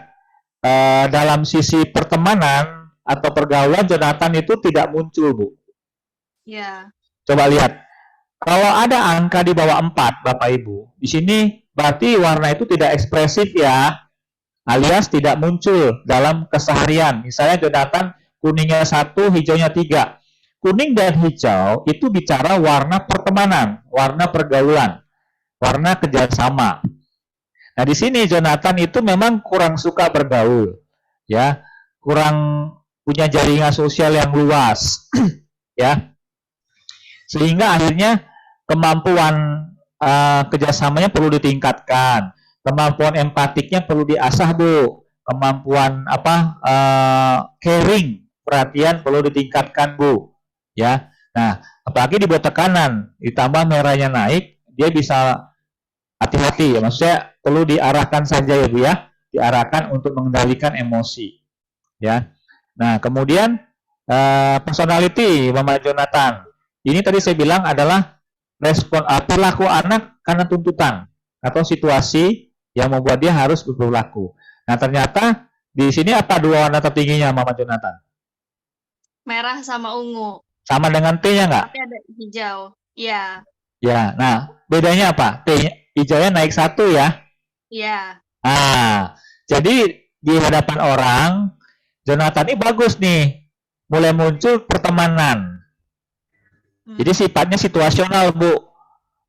dalam sisi pertemanan atau pergaulan Jonathan itu tidak muncul, Bu. Ya. Coba lihat. Kalau ada angka di bawah 4, Bapak Ibu, di sini berarti warna itu tidak ekspresif ya, alias tidak muncul dalam keseharian. Misalnya Jonathan kuningnya 1, hijaunya 3. Kuning dan hijau itu bicara warna pertemanan, warna pergaulan, warna kerjasama. Nah, di sini Jonathan itu memang kurang suka bergaul, ya, kurang punya jaringan sosial yang luas, ya, sehingga akhirnya kemampuan kerjasamanya perlu ditingkatkan, kemampuan empatiknya perlu diasah, Bu, kemampuan caring, perhatian perlu ditingkatkan, Bu, ya. Nah, apalagi di botak kanan, ditambah merahnya naik, dia bisa hati-hati ya, maksudnya perlu diarahkan saja ya Bu ya, diarahkan untuk mengendalikan emosi ya. Nah, kemudian personality Mama Jonathan. Ini tadi saya bilang adalah perilaku anak karena tuntutan atau situasi yang membuat dia harus berperilaku. Nah, ternyata di sini apa dua warna tertingginya Mama Jonathan? Merah sama ungu. Sama dengan T-nya nggak? Tapi ada hijau. Iya. Ya, nah bedanya apa? T hijaunya naik 1 ya. Iya. Nah, jadi di hadapan orang, Jonathan ini bagus nih, mulai muncul pertemanan. Jadi sifatnya situasional, Bu.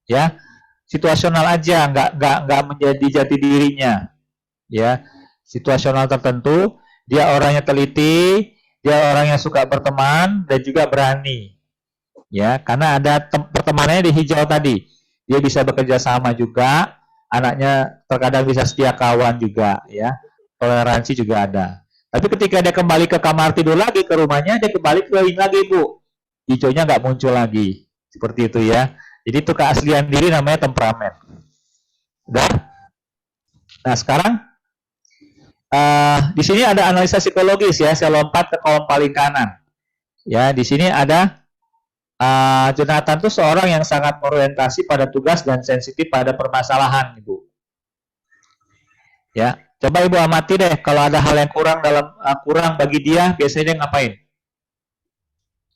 Ya, situasional aja, nggak menjadi jati dirinya. Ya, situasional tertentu, dia orangnya teliti, dia orangnya suka berteman dan juga berani. Ya, karena ada pertemanannya di hijau tadi. Dia bisa bekerja sama juga, anaknya terkadang bisa setia kawan juga, ya. Toleransi juga ada. Tapi ketika dia kembali ke kamar tidur lagi ke rumahnya, dia kembali ke ini lagi, Bu. Hijaunya nggak muncul lagi. Seperti itu ya. Jadi itu keaslian diri namanya temperamen. Udah? Nah, sekarang di sini ada analisa psikologis ya. Saya lompat ke kolom paling kanan. Ya, di sini ada Jonathan itu seorang yang sangat berorientasi pada tugas dan sensitif pada permasalahan, Ibu. Ya, coba Ibu amati deh kalau ada hal yang kurang bagi dia, biasanya dia ngapain?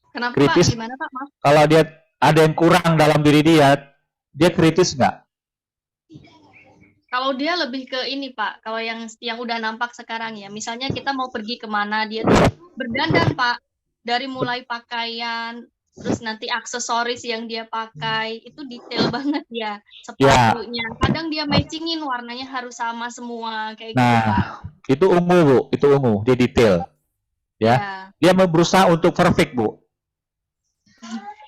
Kenapa Kritis. Pak? Gimana Pak? Maaf. Kalau dia ada yang kurang dalam diri dia kritis nggak? Kalau dia lebih ke ini Pak, kalau yang udah nampak sekarang ya, misalnya kita mau pergi kemana, dia tuh berdandan Pak, dari mulai pakaian, terus nanti aksesoris yang dia pakai, itu detail banget ya, sepatunya. Kadang dia matchingin warnanya harus sama semua, kayak gitu Pak. Nah, itu ungu Bu, itu ungu, dia detail. Ya. Dia mau berusaha untuk perfect Bu.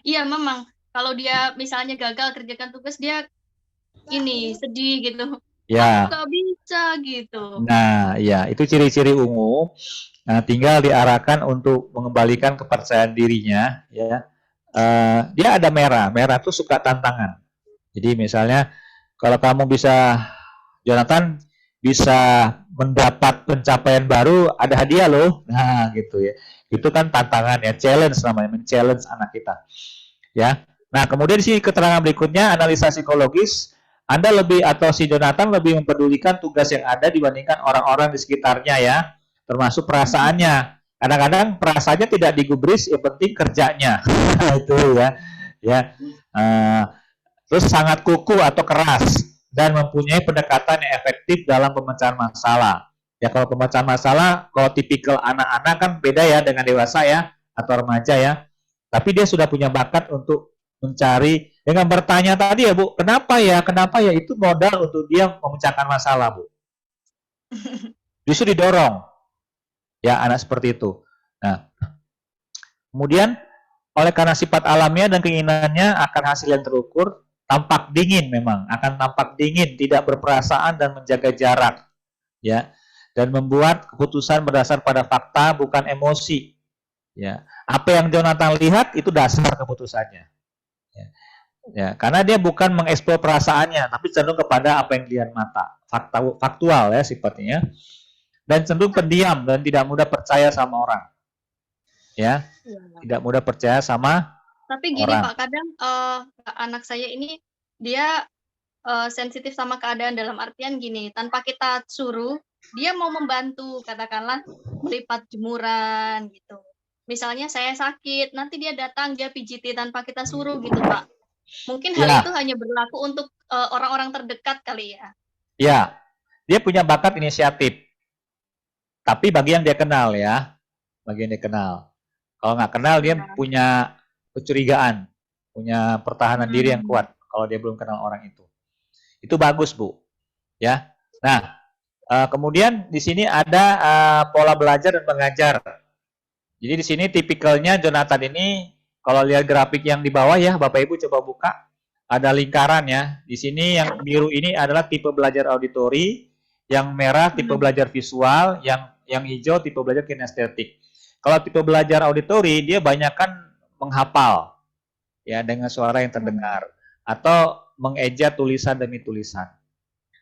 Iya memang, kalau dia misalnya gagal kerjakan tugas, dia ini sedih gitu. Ya. Nggak bisa gitu. Nah, ya itu ciri-ciri ungu. Nah, tinggal diarahkan untuk mengembalikan kepercayaan dirinya. Ya, dia ada merah. Merah itu suka tantangan. Jadi misalnya kalau kamu bisa, Jonathan bisa mendapat pencapaian baru, ada hadiah loh. Nah, gitu ya. Itu kan tantangan ya, challenge namanya, men-challenge anak kita. Ya. Nah, kemudian di sini keterangan berikutnya analisa psikologis. Anda lebih atau si Jonathan lebih mempedulikan tugas yang ada dibandingkan orang-orang di sekitarnya ya, termasuk perasaannya. Kadang-kadang perasaannya tidak digubris, yang penting kerjanya. Itu ya. Ya. Terus sangat kuku atau keras dan mempunyai pendekatan yang efektif dalam pemecahan masalah. Ya kalau pemecahan masalah, kalau tipikal anak-anak kan beda ya dengan dewasa ya atau remaja ya. Tapi dia sudah punya bakat untuk mencari dengan bertanya tadi ya Bu, kenapa ya itu modal untuk dia memecahkan masalah Bu. Justru didorong ya anak seperti itu. Nah, kemudian oleh karena sifat alamnya dan keinginannya akan hasil yang terukur, tampak dingin memang, akan tampak dingin, tidak berperasaan dan menjaga jarak ya, dan membuat keputusan berdasar pada fakta bukan emosi ya. Apa yang Jonathan lihat itu dasar keputusannya. Ya, karena dia bukan mengeksplor perasaannya, tapi cenderung kepada apa yang dilihat mata, faktual ya sifatnya, dan cenderung pendiam dan tidak mudah percaya sama orang, ya, tidak mudah percaya sama. Tapi gini orang. Pak, kadang anak saya ini dia sensitif sama keadaan dalam artian gini, tanpa kita suruh, dia mau membantu, katakanlah melipat jemuran gitu. Misalnya saya sakit, nanti dia datang, dia pijiti tanpa kita suruh gitu Pak. Mungkin hal itu hanya berlaku untuk orang-orang terdekat kali ya. Ya, dia punya bakat inisiatif. Tapi bagi yang dia kenal ya, bagi yang dia kenal. Kalau nggak kenal dia punya kecurigaan, punya pertahanan diri yang kuat. Kalau dia belum kenal orang itu bagus Bu. Ya. Nah, kemudian di sini ada pola belajar dan mengajar. Jadi di sini tipikalnya Jonathan ini. Kalau lihat grafik yang di bawah ya, Bapak Ibu coba buka, ada lingkaran ya. Di sini yang biru ini adalah tipe belajar auditori, yang merah tipe belajar visual, yang hijau tipe belajar kinestetik. Kalau tipe belajar auditori dia banyakkan menghafal ya dengan suara yang terdengar atau mengeja tulisan demi tulisan.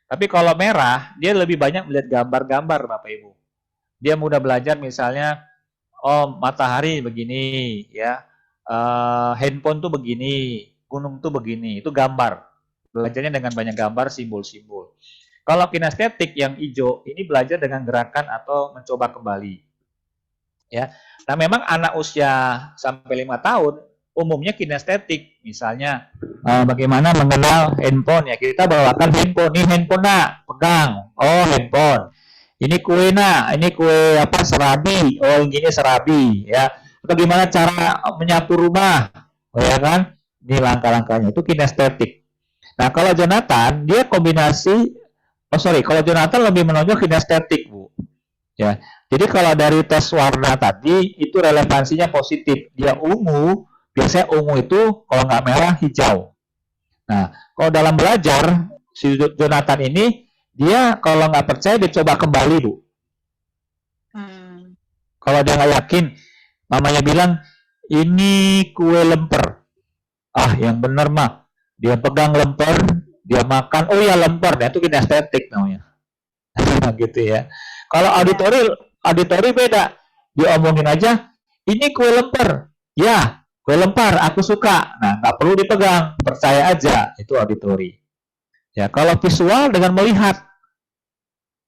Tapi kalau merah dia lebih banyak melihat gambar-gambar Bapak Ibu. Dia mudah belajar misalnya oh matahari begini, ya, handphone tuh begini, gunung tuh begini, itu gambar. Belajarnya dengan banyak gambar, simbol-simbol. Kalau kinestetik yang hijau ini belajar dengan gerakan atau mencoba kembali. Ya, nah memang anak usia sampai 5 tahun umumnya kinestetik, misalnya bagaimana mengenal handphone ya, kita bawakan handphone, ini handphone nak, pegang, oh handphone, ini kue nak, ini kue apa serabi, oh ini serabi ya, bagaimana cara menyapu rumah, oh ya kan, ini langkah-langkahnya itu kinestetik. Nah kalau Jonathan dia kombinasi, oh sorry, kalau Jonathan lebih menonjol kinestetik bu, ya. Jadi kalau dari tes warna tadi itu relevansinya positif. Dia ungu, biasanya ungu itu kalau nggak merah hijau. Nah, kalau dalam belajar si Jonathan ini dia kalau nggak percaya dia coba kembali bu. Kalau dia nggak yakin, mamanya bilang ini kue lemper. Ah, yang bener mah. Dia pegang lemper, dia makan. Oh ya lemper, nah itu kinestetik namanya. Gitu ya. Kalau auditori beda. Dia omongin aja, ini kue lemper. Ya, kue lempar, aku suka. Nah, nggak perlu dipegang, percaya aja. Itu auditori. Ya, kalau visual dengan melihat.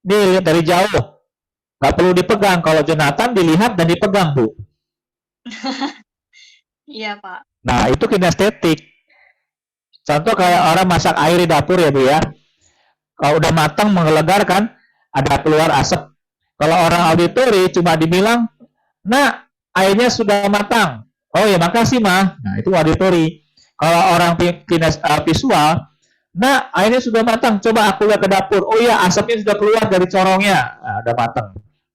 Dilihat dari jauh. Nggak perlu dipegang. Kalau Jonathan dilihat dan dipegang, Bu. Iya, Pak. Nah, itu kinestetik. Contoh kayak orang masak air di dapur ya, Bu ya. Kalau udah matang menggelegar kan, ada keluar asap. Kalau orang auditori cuma dibilang, nah airnya sudah matang. Oh ya makasih mah. Nah itu auditori. Kalau orang visual, nah airnya sudah matang. Coba aku lihat ke dapur. Oh ya asapnya sudah keluar dari corongnya. Nah, udah matang.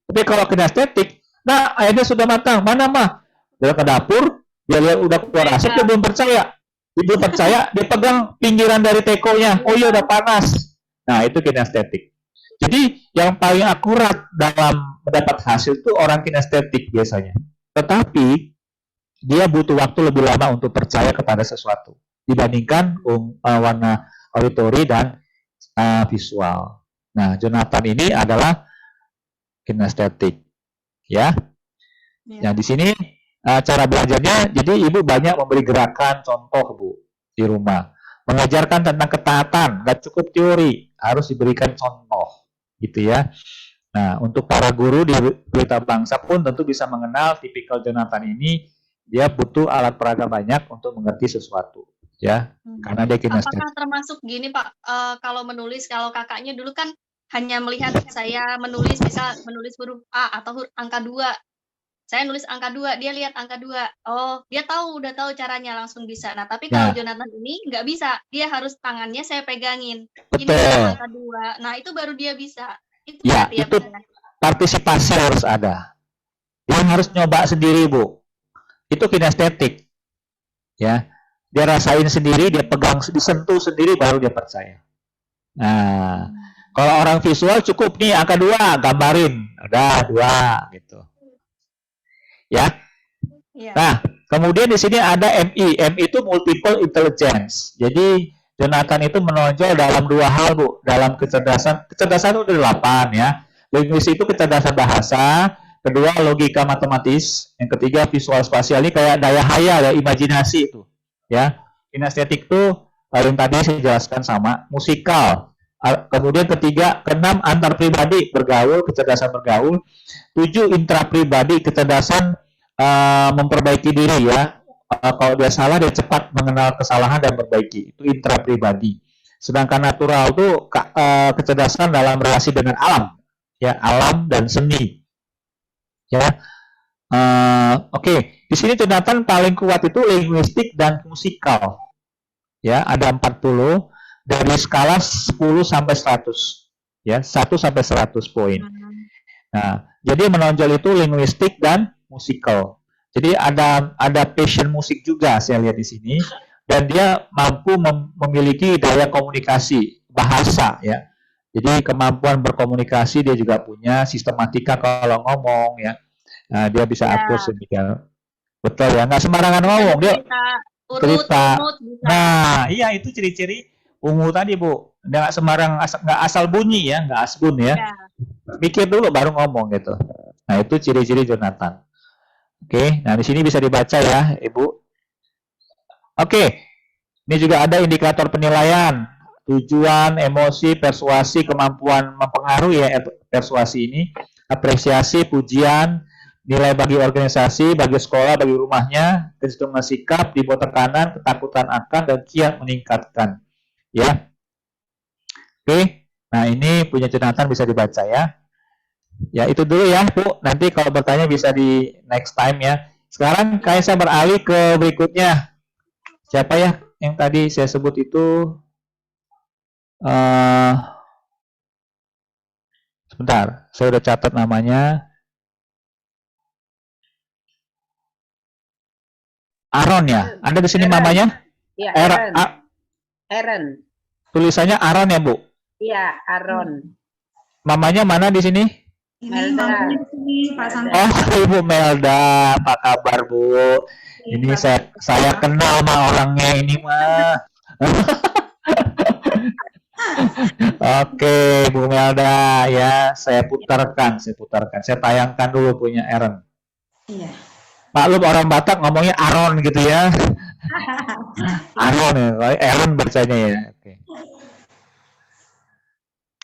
Tapi kalau kinestetik, nah airnya sudah matang. Mana mah? Dia ke dapur, dia lihat udah keluar asap, dia belum percaya. Dia belum percaya, dia pegang pinggiran dari tekonya. Oh iya udah panas. Nah itu kinestetik. Jadi yang paling akurat dalam mendapat hasil itu orang kinestetik biasanya. Tetapi dia butuh waktu lebih lama untuk percaya kepada sesuatu dibandingkan warna auditori dan visual. Nah, Jonathan ini adalah kinestetik, ya. Nah, di sini cara belajarnya, jadi ibu banyak memberi gerakan contoh bu di rumah, mengajarkan tentang ketaatan, nggak cukup teori, harus diberikan contoh. Gitu ya. Nah, untuk para guru di Pelita Bangsa pun tentu bisa mengenal tipikal Jonathan ini, dia butuh alat peraga banyak untuk mengerti sesuatu, ya. Karena dia kinestetik. Apakah termasuk gini, Pak, kalau menulis, kalau kakaknya dulu kan hanya melihat saya menulis, misal menulis huruf A atau angka 2. Saya nulis angka 2, dia lihat angka 2. Oh, dia udah tahu caranya, langsung bisa. Nah, tapi kalau Jonathan ini nggak bisa. Dia harus tangannya saya pegangin. Betul. Ini angka 2. Nah, itu baru dia bisa. Itu ya, itu partisipasi harus ada. Yang harus nyoba sendiri, Bu. Itu kinestetik. Ya. Dia rasain sendiri, dia pegang, disentuh sendiri, baru dia percaya. Nah, kalau orang visual cukup nih, angka 2, gambarin. Udah, 2, gitu. Ya. Nah, kemudian di sini ada MI. MI itu multiple intelligence. Jadi Jonathan itu menonjol dalam 2 hal, Bu. Dalam kecerdasan itu ada 8 ya. Linguistik itu kecerdasan bahasa, kedua logika matematis, yang ketiga visual spasial, ini kayak daya hayal ya, imajinasi itu. Ya. Kinestetik itu yang tadi saya jelaskan sama, musikal. Kemudian ketiga, keenam antar pribadi, bergaul, kecerdasan bergaul. 7 intrapribadi, kecerdasan memperbaiki diri ya. Kalau dia salah, dia cepat mengenal kesalahan dan memperbaiki. Itu intrapribadi. Sedangkan natural itu kecerdasan dalam relasi dengan alam, ya, alam dan seni. Ya, oke. Di sini Jonathan paling kuat itu linguistik dan musikal. Ya, ada 40 dari skala 10 sampai 100. Ya, 1 sampai 100 poin. Nah, jadi menonjol itu linguistik dan musikal. Jadi ada passion musik juga saya lihat di sini, dan dia mampu memiliki daya komunikasi bahasa ya. Jadi kemampuan berkomunikasi dia juga punya, sistematika kalau ngomong ya. Nah, dia bisa atur sedemikian. Betul ya, nggak sembarangan ngomong dia. Cerita. Nah, iya itu ciri-ciri ungu tadi Bu. Nggak sembarang nggak asal bunyi ya, nggak asbun ya. Mikir dulu baru ngomong gitu. Nah, itu ciri-ciri Jonathan. Oke, nah di sini bisa dibaca ya, Ibu. Oke, ini juga ada indikator penilaian, tujuan, emosi, persuasi, kemampuan mempengaruhi ya persuasi ini, apresiasi, pujian, nilai bagi organisasi, bagi sekolah, bagi rumahnya, kecenderungan sikap, di bawah tekanan, ketakutan akan, dan kiat meningkatkan. Ya, oke. Nah ini punya Jonathan bisa dibaca ya. Ya itu dulu ya Bu. Nanti kalau bertanya bisa di next time ya. Sekarang saya beralih ke berikutnya. Siapa ya yang tadi saya sebut itu? eh Sebentar, saya udah catat namanya. Aaron ya. Ada di sini Aaron. namanya? Iya, Aaron. A- Aaron. tulisannya Aaron ya Bu. Iya, Aaron. Mamanya mana di sini? Ini Melda. mamanya di sini Pak Santo. Oh, Ibu Melda. Apa kabar Bu? Ini saya kenal sama orangnya ini mah. Oke, Bu Melda ya, saya putarkan. Saya tayangkan dulu punya Aaron. Iya. Pak Lu orang Batak ngomongnya Aaron gitu ya. Aaron ya, Aaron bacanya ya. Oke.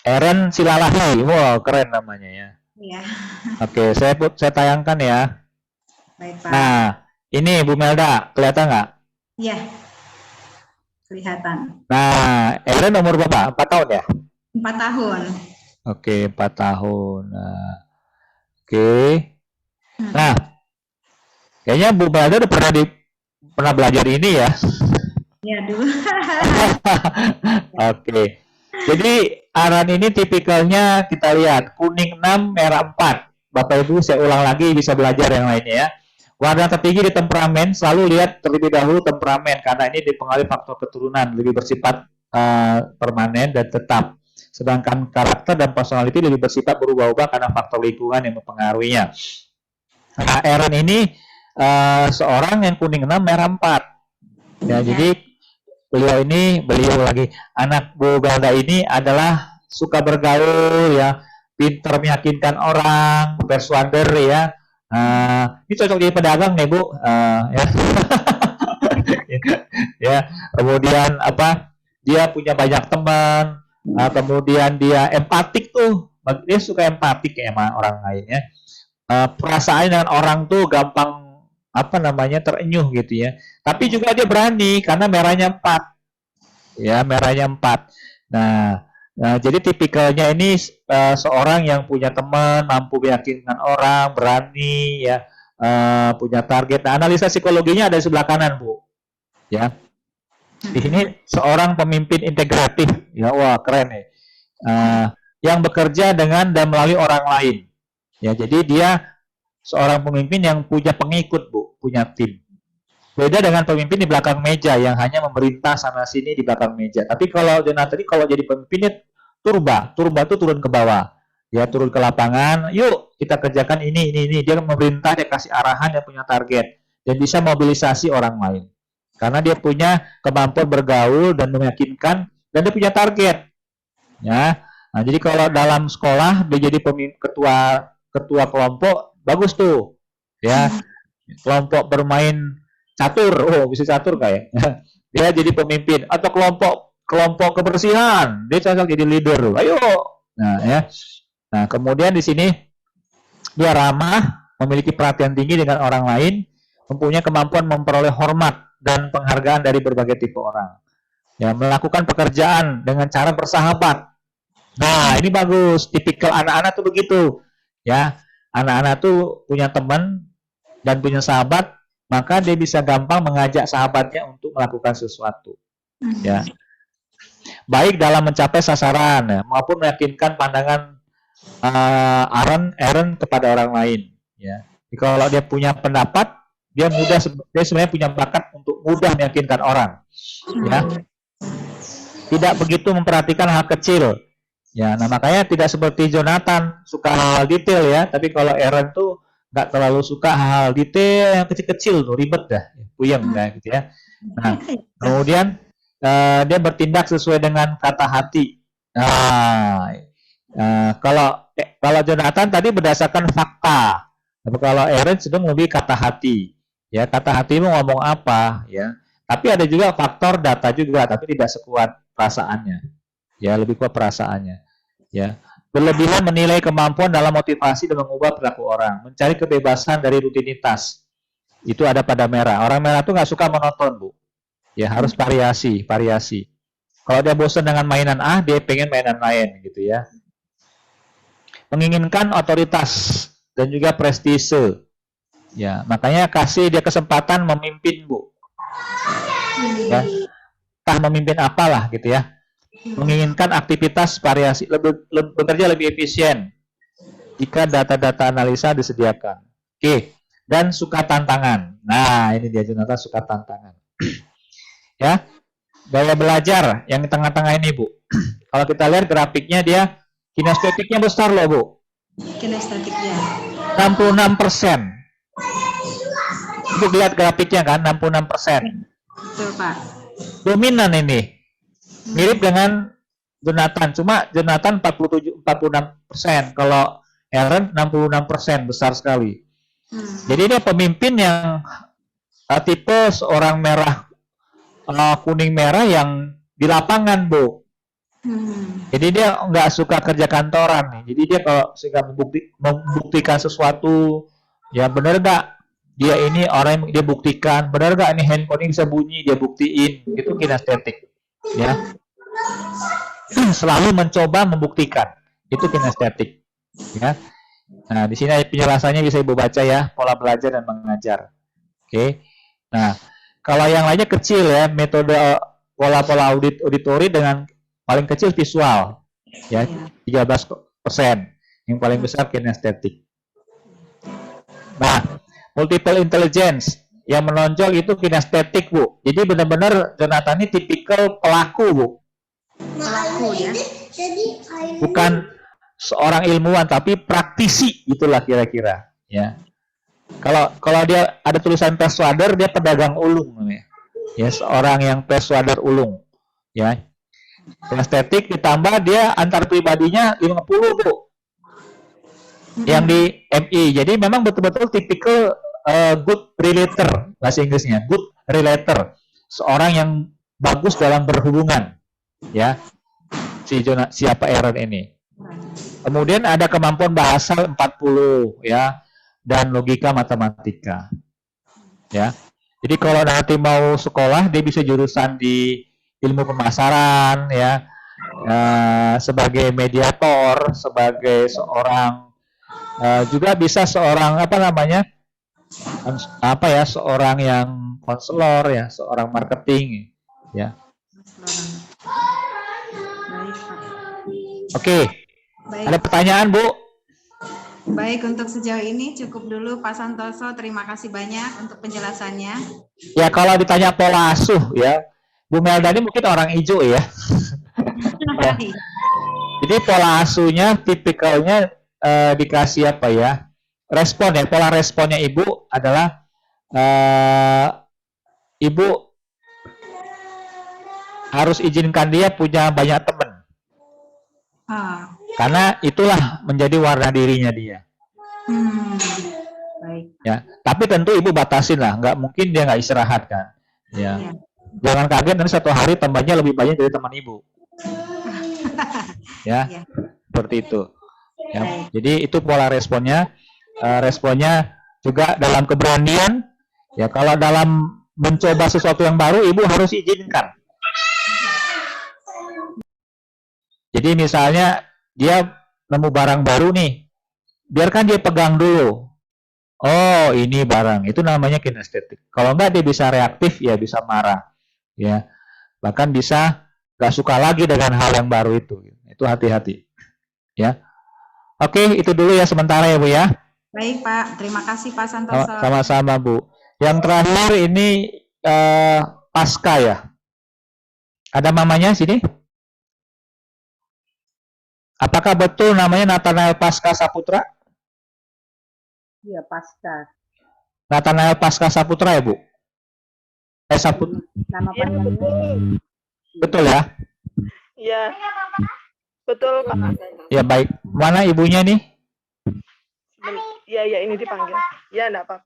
Aaron Silalahi, wow keren namanya ya. Iya. Oke, saya tayangkan ya. Baik Pak. Nah, ini Bu Melda, kelihatan nggak? Iya. Kelihatan. Nah, Aaron umur berapa? 4 tahun ya? 4 tahun. Oke, 4 tahun. Nah, oke. Nah, kayaknya Bu Melda udah pernah belajar ini ya. Iya dulu. Oke. Jadi Aaron ini tipikalnya kita lihat kuning 6, merah 4. Bapak Ibu saya ulang lagi bisa belajar yang lainnya ya. Warna tertinggi di temperamen, selalu lihat terlebih dahulu temperamen karena ini dipengaruhi faktor keturunan, lebih bersifat permanen dan tetap. Sedangkan karakter dan personality lebih bersifat berubah-ubah karena faktor lingkungan yang mempengaruhinya. Nah, Aaron ini seorang yang kuning 6, merah 4. Ya, jadi beliau lagi anak Bu Melda ini adalah suka bergaul ya, pintar meyakinkan orang, persuader ya. Ini cocok jadi pedagang nih Bu. Ya. Ya, kemudian apa? Dia punya banyak teman. Kemudian dia empatik tuh. Dia suka empatik ya sama orang lain ya. Perasaan dengan orang tuh gampang terenyuh gitu ya. Tapi juga dia berani karena merahnya 4. Ya, merahnya 4. Nah, jadi tipikalnya ini seorang yang punya teman, mampu meyakinkan orang, berani ya, punya target. Nah, analisa psikologinya ada di sebelah kanan, Bu. Ya. Di sini seorang pemimpin integratif. Ya, wah keren nih. Yang bekerja dengan dan melalui orang lain. Ya, jadi dia seorang pemimpin yang punya pengikut, Bu, punya tim. Beda dengan pemimpin di belakang meja yang hanya memerintah sana sini di belakang meja. Tapi kalau Jonathan ini kalau jadi pemimpinnya turba itu turun ke bawah. Ya turun ke lapangan, yuk kita kerjakan ini. Dia memerintah, dia kasih arahan, dia punya target dan bisa mobilisasi orang lain. Karena dia punya kemampuan bergaul dan meyakinkan dan dia punya target. Ya. Nah, jadi kalau dalam sekolah dia jadi ketua kelompok bagus tuh. Ya. Kelompok bermain catur, bisa catur kayak. Dia jadi pemimpin atau kelompok kebersihan, dia cocok jadi leader. Ayo. Nah, ya. Nah, kemudian di sini dia ramah, memiliki perhatian tinggi dengan orang lain, mempunyai kemampuan memperoleh hormat dan penghargaan dari berbagai tipe orang. Ya, melakukan pekerjaan dengan cara bersahabat. Nah, ini bagus. Tipikal anak-anak tuh begitu. Ya, anak-anak tuh punya teman dan punya sahabat, maka dia bisa gampang mengajak sahabatnya untuk melakukan sesuatu. Ya. Baik dalam mencapai sasaran ya, maupun meyakinkan pandangan Aaron kepada orang lain. Ya. Jadi, kalau dia punya pendapat, dia sebenarnya punya bakat untuk mudah meyakinkan orang. Ya. Tidak begitu memperhatikan hal kecil. Ya, nah makanya tidak seperti Jonathan suka hal detail ya, tapi kalau Aaron tuh nggak terlalu suka hal detail yang kecil-kecil tuh ribet dah, puyeng dah gitu ya. Nah, kemudian dia bertindak sesuai dengan kata hati. Nah, kalau Jonathan tadi berdasarkan fakta, Tapi kalau Aaron cenderung lebih kata hati. Ya, kata hati mau ngomong apa, ya. Tapi ada juga faktor data juga, tapi tidak sekuat perasaannya. Ya, lebih kuat perasaannya. Ya. Berlebihan menilai kemampuan dalam motivasi dan mengubah perilaku orang, mencari kebebasan dari rutinitas. Itu ada pada merah. Orang merah tuh nggak suka monoton, Bu. Ya, harus variasi. Kalau dia bosan dengan mainan A, dia pengen mainan lain, gitu ya. Menginginkan otoritas dan juga prestise. Ya, makanya kasih dia kesempatan memimpin, Bu. Ya, entah memimpin apalah gitu ya. Menginginkan aktivitas variasi, bekerja lebih efisien jika data-data analisa disediakan. Oke, dan suka tantangan. Nah, ini dia Jonathan suka tantangan. Ya, gaya belajar yang di tengah-tengah ini, Bu. Kalau kita lihat grafiknya dia kinestetiknya besar loh, Bu. Kinestetiknya. 66%. Ibu lihat grafiknya kan, 66%. Betul, Pak. Dominan ini. Mirip dengan Jonathan, cuma Jonathan 46%, kalau Aaron 66%, besar sekali. Jadi dia pemimpin yang tipe seorang merah kuning merah yang di lapangan, Bu. Jadi dia nggak suka kerja kantoran nih. Jadi dia kalau suka membuktikan sesuatu, ya benar nggak dia ini orang yang dia buktikan, benar nggak ini handphone ini bisa bunyi, dia buktiin, itu kinestetik. Ya, selalu mencoba membuktikan, itu kinestetik. Ya, nah di sini penjelasannya bisa ibu baca ya, pola belajar dan mengajar. Oke, nah kalau yang lainnya kecil ya, metode pola-pola auditori dengan paling kecil visual, ya 13%, yang paling besar kinestetik. Nah, multiple intelligence yang menonjol itu kinestetik, Bu. Jadi benar-benar Jonathan ini tipikal pelaku, Bu. Pelaku ya. Bukan seorang ilmuwan tapi praktisi, itulah kira-kira, ya. Kalau dia ada tulisan persuader, dia pedagang ulung namanya. Ya, seorang yang persuader ulung, ya. Kinestetik ditambah dia antar pribadinya 50, Bu. Yang di MI. Jadi memang betul-betul tipikal good relator, bahasa Inggrisnya good relator, seorang yang bagus dalam berhubungan, ya, siapa Aaron ini. Kemudian ada kemampuan bahasa 40, ya, dan logika matematika, ya. Jadi kalau nanti mau sekolah dia bisa jurusan di ilmu pemasaran, ya, sebagai mediator, sebagai seorang juga bisa seorang seorang yang konselor, ya, seorang marketing, ya. Baik, Pak. Oke. Baik. Ada pertanyaan, Bu? Baik, untuk sejauh ini cukup dulu Pak Santoso. Terima kasih banyak untuk penjelasannya. Ya, kalau ditanya pola asuh, ya, Bu Melda ini mungkin orang hijau, ya. Ya. Jadi pola asuhnya tipikalnya dikasih apa ya? Respon, ya, pola responnya Ibu adalah Ibu harus izinkan dia punya banyak teman. Karena itulah menjadi warna dirinya dia. Baik. Ya, tapi tentu Ibu batasin lah, nggak mungkin dia nggak istirahat kan. Ya. Ya. Jangan kaget nanti satu hari temannya lebih banyak dari teman Ibu. Ya, Ya. seperti itu. Ya, jadi itu pola responnya. Responnya juga dalam keberanian. Ya, kalau dalam mencoba sesuatu yang baru, Ibu harus izinkan. Jadi misalnya dia nemu barang baru nih, biarkan dia pegang dulu. Oh, ini barang, itu namanya kinestetik. Kalau enggak dia bisa reaktif, ya bisa marah, ya, bahkan bisa nggak suka lagi dengan hal yang baru itu. Itu hati-hati, ya. Oke, itu dulu ya sementara ya, Bu, ya. Baik, Pak. Terima kasih Pak Santoso. Sama-sama, Bu. Yang terakhir ini Pasca, ya. Ada mamanya sini? Apakah betul namanya Nathanael Pasca Saputra? Iya, Pasca. Nathanael Pasca Saputra, ya, Bu? Saputra. Nama panjangnya. Betul ya? Iya. Betul, Pak. Ya, baik. Mana ibunya nih? Iya, ya ini dipanggil. Ya, enggak apa-apa.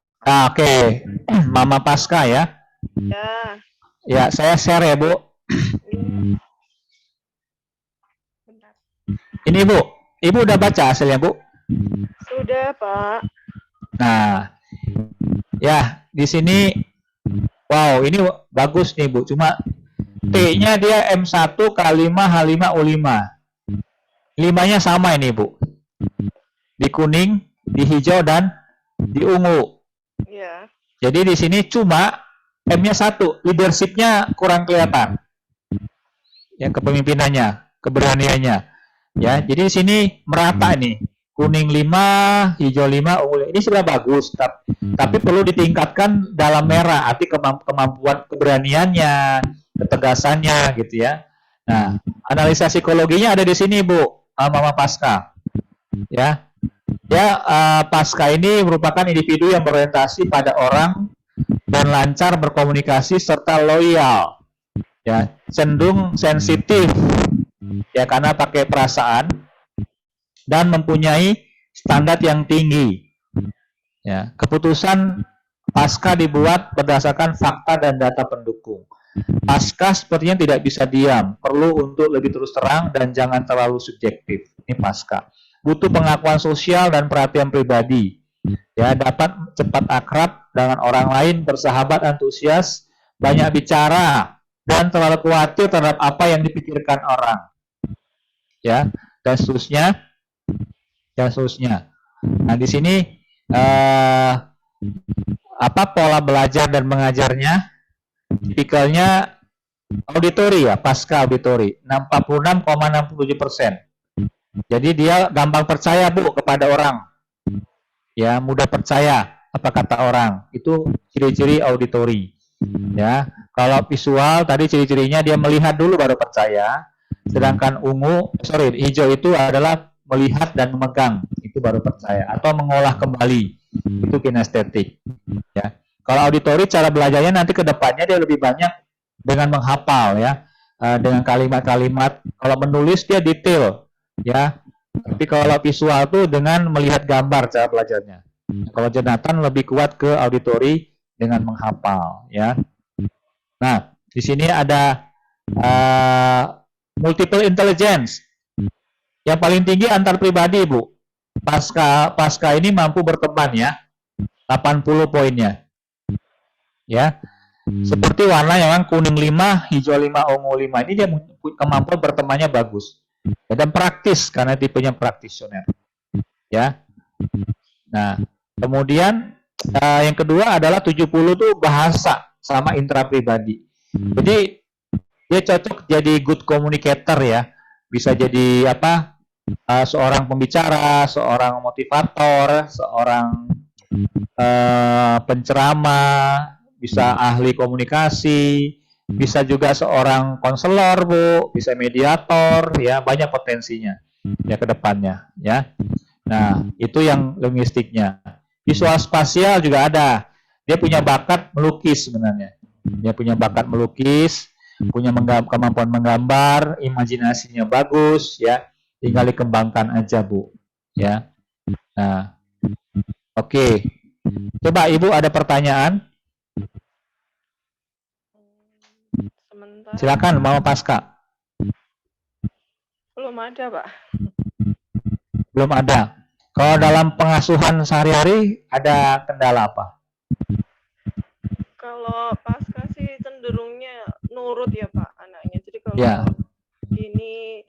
Oke. Mama Pasca ya. Ya. Ya, saya share ya, Bu. Bentar. Ini, Bu. Ibu udah baca hasilnya, Bu? Sudah, Pak. Nah, ya, di sini wow, ini bagus nih, Bu. Cuma T-nya dia M1 K5 H5 O5. 5-nya sama ini, Bu. Di kuning, di hijau, dan di ungu. Iya. Jadi di sini cuma M-nya 1, leadership-nya kurang kelihatan. Ya, kepemimpinannya, keberaniannya. Ya, jadi di sini merata nih. Kuning 5, hijau 5, ungu 5. Ini sudah bagus, tapi perlu ditingkatkan dalam merah, arti kemampuan keberaniannya, ketegasannya gitu ya. Nah, analisa psikologinya ada di sini, Bu, Mama Pasca. Ya. Pasca ini merupakan individu yang berorientasi pada orang dan lancar berkomunikasi serta loyal. Ya, cenderung sensitif. Ya, karena pakai perasaan dan mempunyai standar yang tinggi. Ya, keputusan Pasca dibuat berdasarkan fakta dan data pendukung. Pasca sepertinya tidak bisa diam, perlu untuk lebih terus terang dan jangan terlalu subjektif. Ini Pasca. Butuh pengakuan sosial dan perhatian pribadi. Ya, dapat cepat akrab dengan orang lain, bersahabat, antusias, banyak bicara, dan terlalu khawatir terhadap apa yang dipikirkan orang. Ya, dan seterusnya. Nah, di sini pola belajar dan mengajarnya? Tipikalnya auditori ya, Pasca auditori, 46,67%. Jadi dia gampang percaya, Bu, kepada orang. Ya, mudah percaya apa kata orang. Itu ciri-ciri auditori. Ya, kalau visual tadi ciri-cirinya dia melihat dulu baru percaya. Sedangkan hijau itu adalah melihat dan memegang, itu baru percaya, atau mengolah kembali, itu kinestetik. Ya, kalau auditori cara belajarnya nanti ke depannya dia lebih banyak dengan menghafal ya, dengan kalimat-kalimat. Kalau menulis dia detail ya, tapi kalau visual tuh dengan melihat gambar cara belajarnya. Kalau Jonathan lebih kuat ke auditori dengan menghafal ya. Nah, di sini ada multiple intelligence. Yang paling tinggi antar pribadi, Bu. Pasca ini mampu berteman ya. 80 poinnya. Ya. Seperti warna yang kuning 5, hijau 5, ungu 5. Ini dia kemampuan bertemannya bagus. Dan praktis karena tipenya praktisioner. Ya. Nah, kemudian yang kedua adalah 70 tuh bahasa sama intrapribadi. Jadi dia cocok jadi good communicator ya. Bisa jadi seorang pembicara, seorang motivator, seorang penceramah, bisa ahli komunikasi, bisa juga seorang konselor, Bu, bisa mediator, ya, banyak potensinya ya ke depannya ya. Nah, itu yang linguistiknya. Visual spasial juga ada. Dia punya bakat melukis sebenarnya. Dia punya bakat melukis, punya kemampuan menggambar, imajinasinya bagus ya. Tinggal dikembangkan aja, Bu. Ya. Nah, oke. Coba Ibu ada pertanyaan? Sebentar. Silakan, Mama Pasca. Belum ada, Pak. Belum ada. Kalau dalam pengasuhan sehari-hari ada kendala apa? Kalau Pasca sih cenderungnya nurut ya, Pak, anaknya. Jadi kalau ini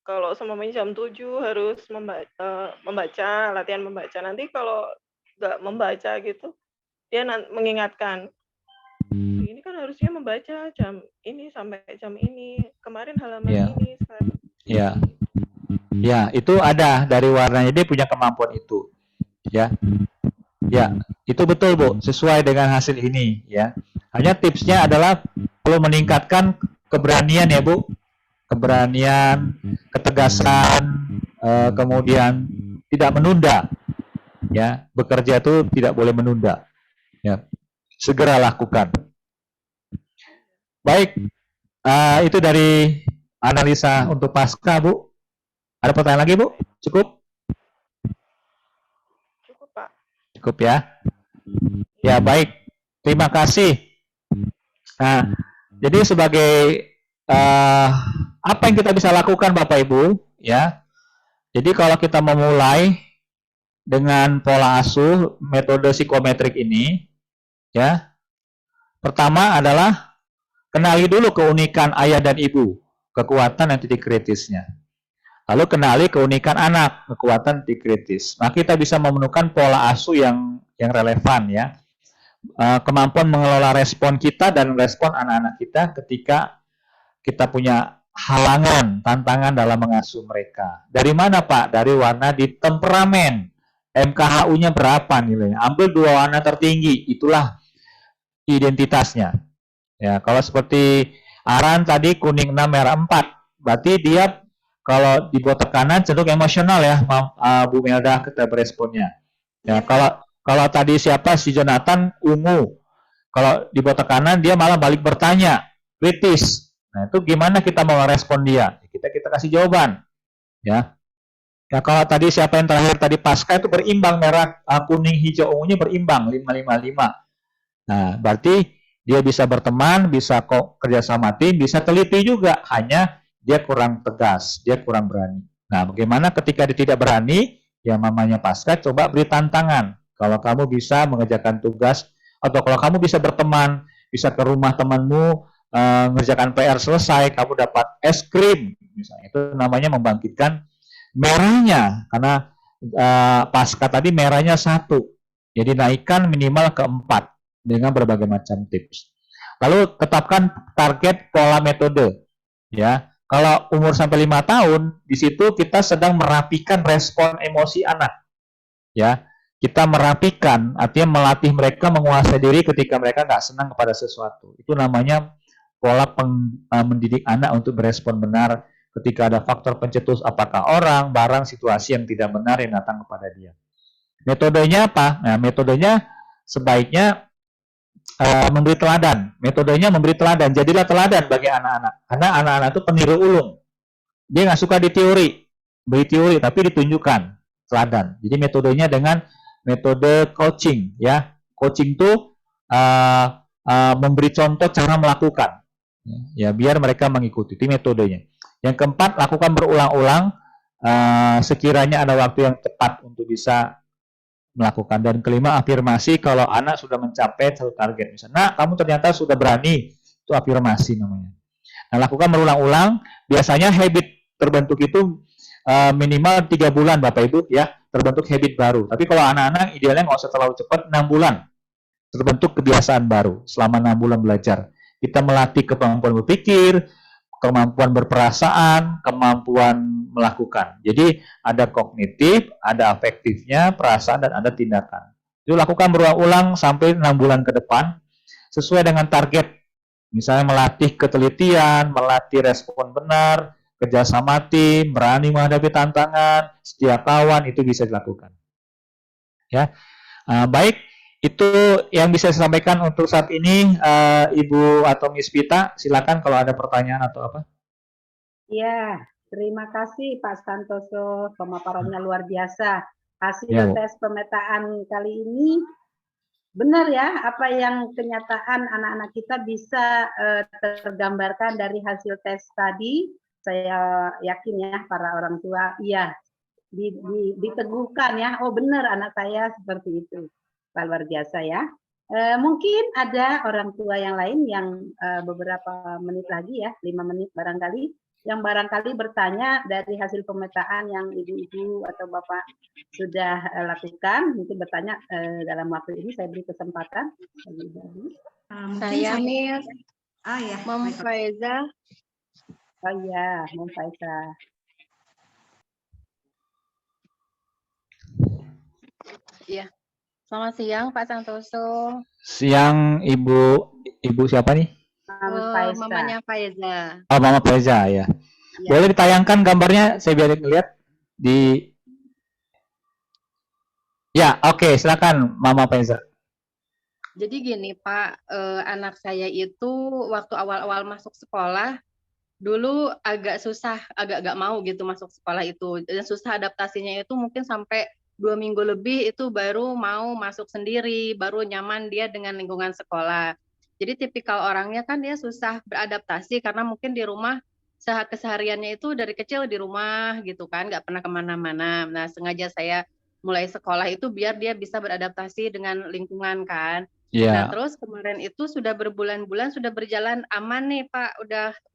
kalau semuanya jam 7 harus membaca, latihan membaca. Nanti kalau nggak membaca gitu, dia mengingatkan. Ini kan harusnya membaca jam ini sampai jam ini. Kemarin halaman ini. Sekarang. Ya. Ya, itu ada dari warnanya, dia punya kemampuan itu. Ya. Ya, itu betul, Bu, sesuai dengan hasil ini ya. Hanya tipsnya adalah perlu meningkatkan keberanian ya, Bu. Keberanian, ketegasan, kemudian tidak menunda. Ya, bekerja itu tidak boleh menunda. Ya. Segera lakukan. Baik. Itu dari analisa untuk Pasca, Bu. Ada pertanyaan lagi, Bu? Cukup? Cukup, Pak. Cukup ya. Ya, baik. Terima kasih. Nah, jadi sebagai apa yang kita bisa lakukan Bapak Ibu, ya. Jadi kalau kita memulai dengan pola asuh metode psikometrik ini, ya. Pertama adalah kenali dulu keunikan ayah dan ibu, kekuatan dan titik kritisnya. Lalu kenali keunikan anak, kekuatan titik kritis. Nah, kita bisa menemukan pola asuh yang relevan ya. Kemampuan mengelola respon kita dan respon anak-anak kita ketika kita punya halangan, tantangan dalam mengasuh mereka. Dari mana Pak? Dari warna di temperamen. MKHU-nya berapa nilainya? Ambil 2 warna tertinggi, itulah identitasnya. Ya, kalau seperti Aran tadi kuning 6, merah 4, berarti dia kalau dibuat tekanan cenderung emosional ya, Bu Melda kita beresponnya. Ya, kalau tadi siapa si Jonathan ungu, kalau dibuat tekanan dia malah balik bertanya, kritis. Nah, itu gimana kita mau respon dia? Kita kasih jawaban. Ya. Ya, kalau tadi siapa yang terakhir tadi pasca itu berimbang, merah, kuning, hijau, ungunya berimbang 5-5-5. Nah, berarti dia bisa berteman, bisa kerja sama tim, bisa teliti juga, hanya dia kurang tegas, dia kurang berani. Nah, bagaimana ketika dia tidak berani, yang namanya pasca, coba beri tantangan. Kalau kamu bisa mengerjakan tugas, atau kalau kamu bisa berteman, bisa ke rumah temanmu, mengerjakan PR selesai, kamu dapat es krim, misalnya, itu namanya membangkitkan merahnya, karena pasca tadi merahnya 1, jadi naikkan minimal ke 4 dengan berbagai macam tips. Lalu tetapkan target pola metode, ya. Kalau umur sampai 5 tahun, di situ kita sedang merapikan respon emosi anak, ya. Kita merapikan, artinya melatih mereka menguasai diri ketika mereka nggak senang kepada sesuatu. Itu namanya pola mendidik anak untuk berespon benar ketika ada faktor pencetus, apakah orang, barang, situasi yang tidak benar yang datang kepada dia. Metodenya apa? Nah, metodenya sebaiknya memberi teladan. Metodenya memberi teladan. Jadilah teladan bagi anak-anak. Karena anak-anak itu peniru ulung. Dia nggak suka di teori, beri teori, tapi ditunjukkan teladan. Jadi metodenya dengan metode coaching, ya. Coaching itu memberi contoh cara melakukan, ya, biar mereka mengikuti. Itu metodenya. Yang keempat, lakukan berulang-ulang sekiranya ada waktu yang tepat untuk bisa melakukan. Dan kelima, afirmasi kalau anak sudah mencapai satu target. Misalnya, nah, kamu ternyata sudah berani, itu afirmasi namanya. Nah, lakukan berulang-ulang. Biasanya habit terbentuk itu minimal 3 bulan, Bapak Ibu, ya, terbentuk habit baru. Tapi kalau anak-anak idealnya nggak usah terlalu cepat, 6 bulan terbentuk kebiasaan baru. Selama 6 bulan belajar, kita melatih kemampuan berpikir, kemampuan berperasaan, kemampuan melakukan. Jadi ada kognitif, ada afektifnya, perasaan, dan ada tindakan. Itu lakukan berulang-ulang sampai 6 bulan ke depan, sesuai dengan target. Misalnya melatih ketelitian, melatih respon benar, kerjasama tim, berani menghadapi tantangan, setia kawan, itu bisa dilakukan. Ya, baik, itu yang bisa saya sampaikan untuk saat ini. Ibu atau Miss Pita, silakan kalau ada pertanyaan atau apa. Ya, terima kasih Pak Santoso, pemaparannya luar biasa. Hasil Ya, Bu. tes pemetaan kali ini benar ya, apa yang kenyataan anak-anak kita bisa tergambarkan dari hasil tes tadi. Saya yakin ya para orang tua, iya, diteguhkan ya, oh benar anak saya seperti itu. Luar biasa ya. Mungkin ada orang tua yang lain yang beberapa menit lagi ya, 5 menit barangkali, yang barangkali bertanya dari hasil pemetaan yang ibu-ibu atau bapak sudah lakukan, mungkin bertanya dalam waktu ini. Saya beri kesempatan. Saya Miss ya, Mom Faiza. Oh iya, Mom Faiza. Iya. Selamat siang Pak Santoso. Siang Ibu siapa nih? Mamanya Faiza. Oh, Mama Faiza ya. Boleh ditayangkan gambarnya, saya biar lihat di. Ya, oke, silakan Mama Faiza. Jadi gini Pak, anak saya itu waktu awal-awal masuk sekolah, dulu agak susah, agak mau gitu masuk sekolah itu. Dan susah adaptasinya itu mungkin sampai 2 minggu lebih itu baru mau masuk sendiri, baru nyaman dia dengan lingkungan sekolah. Jadi tipikal orangnya kan dia susah beradaptasi karena mungkin di rumah kesehariannya itu dari kecil di rumah gitu kan, nggak pernah kemana-mana. Nah, sengaja saya mulai sekolah itu biar dia bisa beradaptasi dengan lingkungan kan. Nah, Ya, terus kemarin itu sudah berbulan-bulan sudah berjalan aman nih Pak,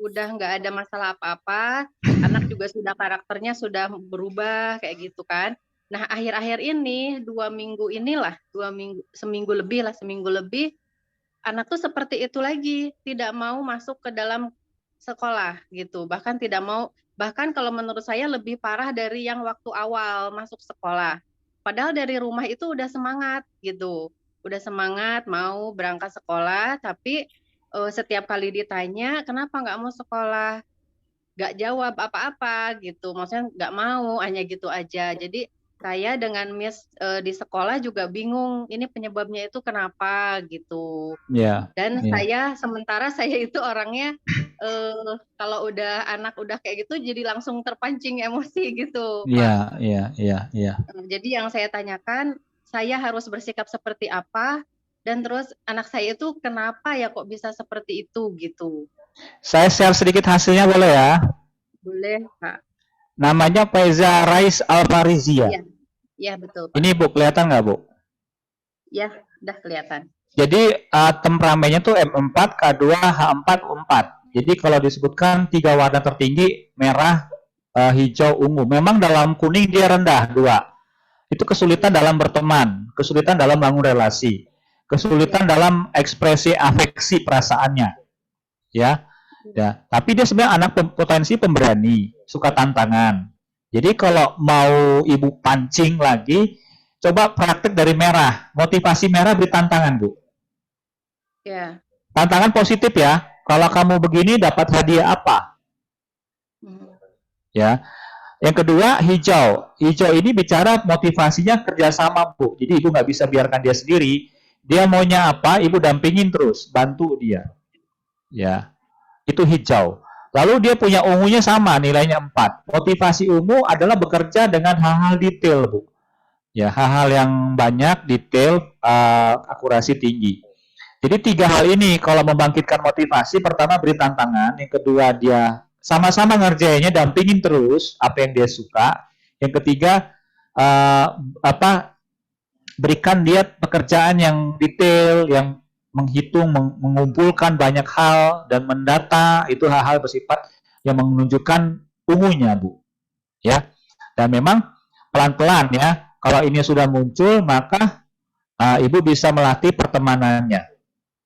udah nggak ada masalah apa-apa. Anak juga sudah karakternya sudah berubah kayak gitu kan. Nah, akhir-akhir ini 2 minggu inilah, 2 minggu, seminggu lebih, anak tuh seperti itu lagi, tidak mau masuk ke dalam sekolah gitu. Bahkan kalau menurut saya lebih parah dari yang waktu awal masuk sekolah. Padahal dari rumah itu udah semangat gitu. Udah semangat mau berangkat sekolah, tapi setiap kali ditanya kenapa nggak mau sekolah, nggak jawab apa-apa gitu. Maksudnya nggak mau, hanya gitu aja. Jadi saya dengan Miss di sekolah juga bingung ini penyebabnya itu kenapa gitu. ya, Dan ya, sementara saya itu orangnya kalau udah anak udah kayak gitu jadi langsung terpancing emosi gitu, Pak. ya, ya, ya, ya. Jadi yang saya tanyakan, saya harus bersikap seperti apa, dan terus anak saya itu kenapa ya kok bisa seperti itu gitu. Saya share sedikit hasilnya boleh ya? Boleh, Pak? Namanya Faiza Rais Alfarizia. Iya, iya betul, Pak. Ini Bu, kelihatan nggak Bu? Ya, udah kelihatan. Jadi temperamennya tuh M4, K2, H4, U4. Jadi kalau disebutkan 3 warna tertinggi, merah, hijau, ungu. Memang dalam kuning dia rendah, 2. Itu kesulitan dalam berteman, kesulitan dalam bangun relasi, kesulitan dalam ekspresi afeksi perasaannya. Ya, ya. Tapi dia sebenarnya anak potensi pemberani, suka tantangan. Jadi kalau mau ibu pancing lagi, coba praktek dari merah. Motivasi merah beri tantangan, Bu. Ya. Tantangan positif ya. Kalau kamu begini dapat hadiah apa? Ya. Yang kedua, hijau. Hijau ini bicara motivasinya kerjasama, Bu. Jadi ibu nggak bisa biarkan dia sendiri. Dia maunya apa, ibu dampingin terus, bantu dia. Ya, itu hijau. Lalu dia punya ungunya sama, nilainya 4. Motivasi ungu adalah bekerja dengan hal-hal detail, Bu. Ya, hal-hal yang banyak, detail, akurasi tinggi. Jadi 3 hal ini kalau membangkitkan motivasi, pertama beri tantangan, yang kedua dia sama-sama ngerjainnya, dampingin terus apa yang dia suka. Yang ketiga berikan dia pekerjaan yang detail, yang menghitung, mengumpulkan banyak hal dan mendata, itu hal-hal bersifat yang menunjukkan ungunya, Bu. Ya. Dan memang pelan-pelan ya. Kalau ini sudah muncul, maka ibu bisa melatih pertemanannya.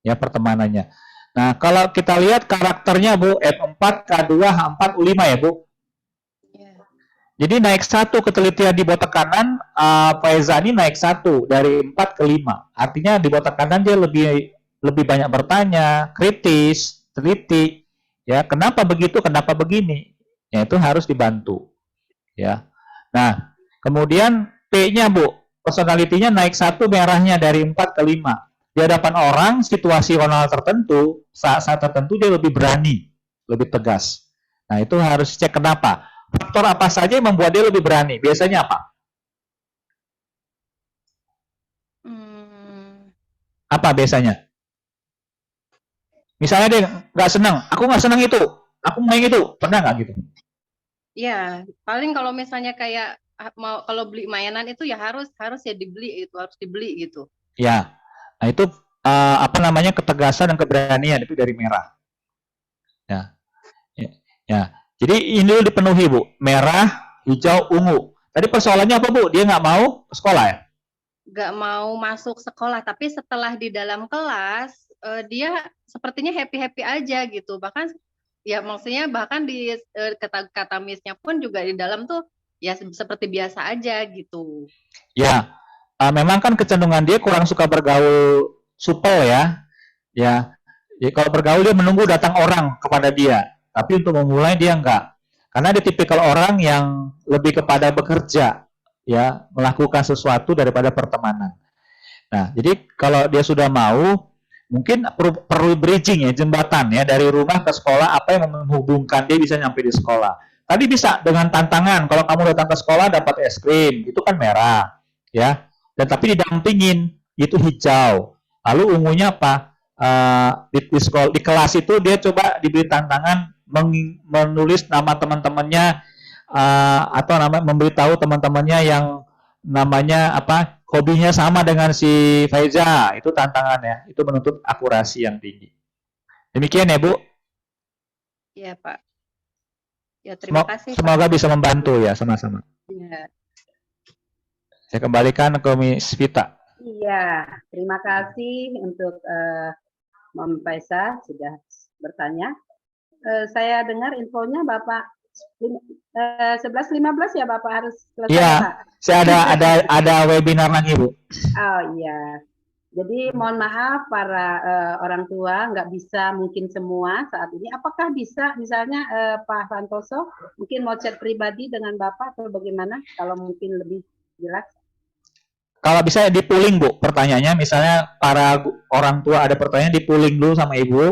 Ya, pertemanannya. Nah, kalau kita lihat karakternya, Bu, F4, K2, H4, U5 ya, Bu. Jadi naik 1 ketelitian di bawah tekanan, Faiza ini naik 1 dari 4 ke 5. Artinya di bawah tekanan dia lebih banyak bertanya, kritis, teliti. Ya, kenapa begitu, kenapa begini? Ya, itu harus dibantu. Ya. Nah, kemudian P-nya, Bu, personality-nya naik 1 merahnya dari 4 ke 5. Di hadapan orang, situasional tertentu, saat-saat tertentu dia lebih berani, lebih tegas. Nah, itu harus cek kenapa. Faktor apa saja yang membuat dia lebih berani? Biasanya apa? Apa biasanya? Misalnya dia nggak senang, aku nggak senang itu, aku main itu, pernah nggak gitu? Ya, paling kalau misalnya kayak mau kalau beli mainan itu ya harus ya dibeli, itu harus dibeli gitu. Ya, nah itu apa namanya, ketegasan dan keberanian itu dari merah. Ya, ya. Jadi ini dipenuhi, Bu, merah, hijau, ungu. Tadi persoalannya apa, Bu? Dia nggak mau ke sekolah ya? Nggak mau masuk sekolah, tapi setelah di dalam kelas dia sepertinya happy-happy aja gitu. Bahkan ya maksudnya bahkan di kata Miss-nya pun juga di dalam tuh ya seperti biasa aja gitu. Ya, memang kan kecenderungan dia kurang suka bergaul supel ya. Ya, jadi kalau bergaul dia menunggu datang orang kepada dia. Tapi untuk memulai dia enggak. Karena dia tipikal orang yang lebih kepada bekerja, ya, melakukan sesuatu daripada pertemanan. Nah, jadi kalau dia sudah mau, mungkin perlu bridging ya, jembatan ya, dari rumah ke sekolah, apa yang menghubungkan dia bisa nyampe di sekolah. Tadi bisa dengan tantangan, kalau kamu datang ke sekolah dapat es krim, itu kan merah. ya. Dan tapi didampingin itu hijau. Lalu ungunya apa? Di kelas itu dia coba diberi tantangan menulis nama teman-temannya atau memberitahu teman-temannya yang namanya apa? Hobinya sama dengan si Faiza. Itu tantangannya. Itu menuntut akurasi yang tinggi. Demikian ya, Bu. Iya, Pak. Ya, terima kasih, Pak. Semoga bisa membantu ya, sama-sama. Ya. Saya kembalikan ke Miss Vita. Iya, terima kasih untuk Mam Faisa sudah bertanya. Saya dengar infonya Bapak 11.15 ya Bapak harus selesai. Iya, Pak? saya ada webinar lagi, Bu. Oh iya. Jadi mohon maaf para orang tua nggak bisa mungkin semua saat ini. Apakah bisa misalnya Pak Santoso mungkin mau chat pribadi dengan Bapak atau bagaimana? Kalau mungkin lebih jelas. Kalau bisa di pooling, Bu, pertanyaannya. Misalnya para orang tua ada pertanyaan di pooling dulu sama Ibu.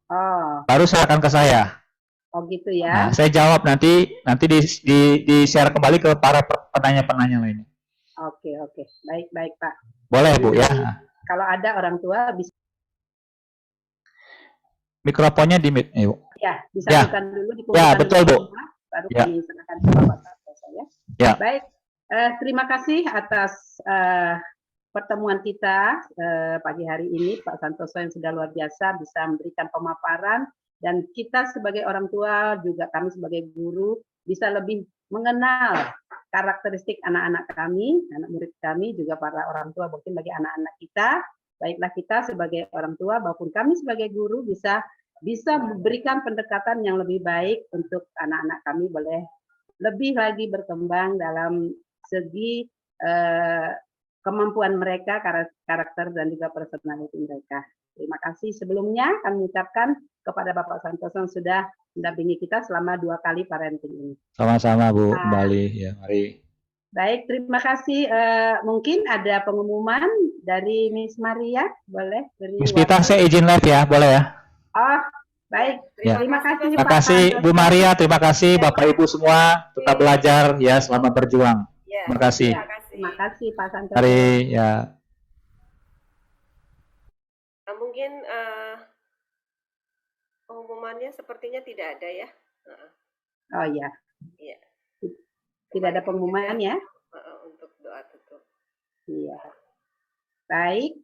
Oh. Baru serahkan ke saya. Oh gitu ya. Nah, saya jawab nanti di share kembali ke para penanya-penanya lainnya. Oke. Baik Pak. Boleh, Bu, ya. Kalau ada orang tua bisa. Mikrofonnya di mute, Ibu. Ya, bisa Ya. bukan dulu di Ya, betul, Bu. Baru Ya. diserahkan ke Bapak Santoso ya. Ya. Baik, terima kasih atas pertemuan kita pagi hari ini, Pak Santoso yang sudah luar biasa bisa memberikan pemaparan dan kita sebagai orang tua juga kami sebagai guru bisa lebih mengenal karakteristik anak-anak kami, anak murid kami juga para orang tua mungkin bagi anak-anak kita. Baiklah kita sebagai orang tua maupun kami sebagai guru bisa memberikan pendekatan yang lebih baik untuk anak-anak kami boleh lebih lagi berkembang dalam segi kemampuan mereka, karakter dan juga personality mereka. Terima kasih sebelumnya kami ucapkan kepada Bapak Santoso yang sudah mendampingi kita selama 2 kali parenting ini. Sama-sama, Bu. Kembali ya, mari. Baik, terima kasih. Mungkin ada pengumuman dari Miss Maria, boleh? Miss Vita, saya izin live ya, boleh ya? Oh, baik. Ya. Terima kasih. Terima Pak kasih, Santoso. Bu Maria. Terima kasih, Bapak Ibu semua. Tetap belajar ya, selamat berjuang. Ya, Terima kasih. Terima kasih Pak Santoso. Mari ya. Mungkin pengumumannya sepertinya tidak ada ya. Oh iya. Iya. Tidak ada pengumuman ya? Untuk doa tutup. Iya. Baik,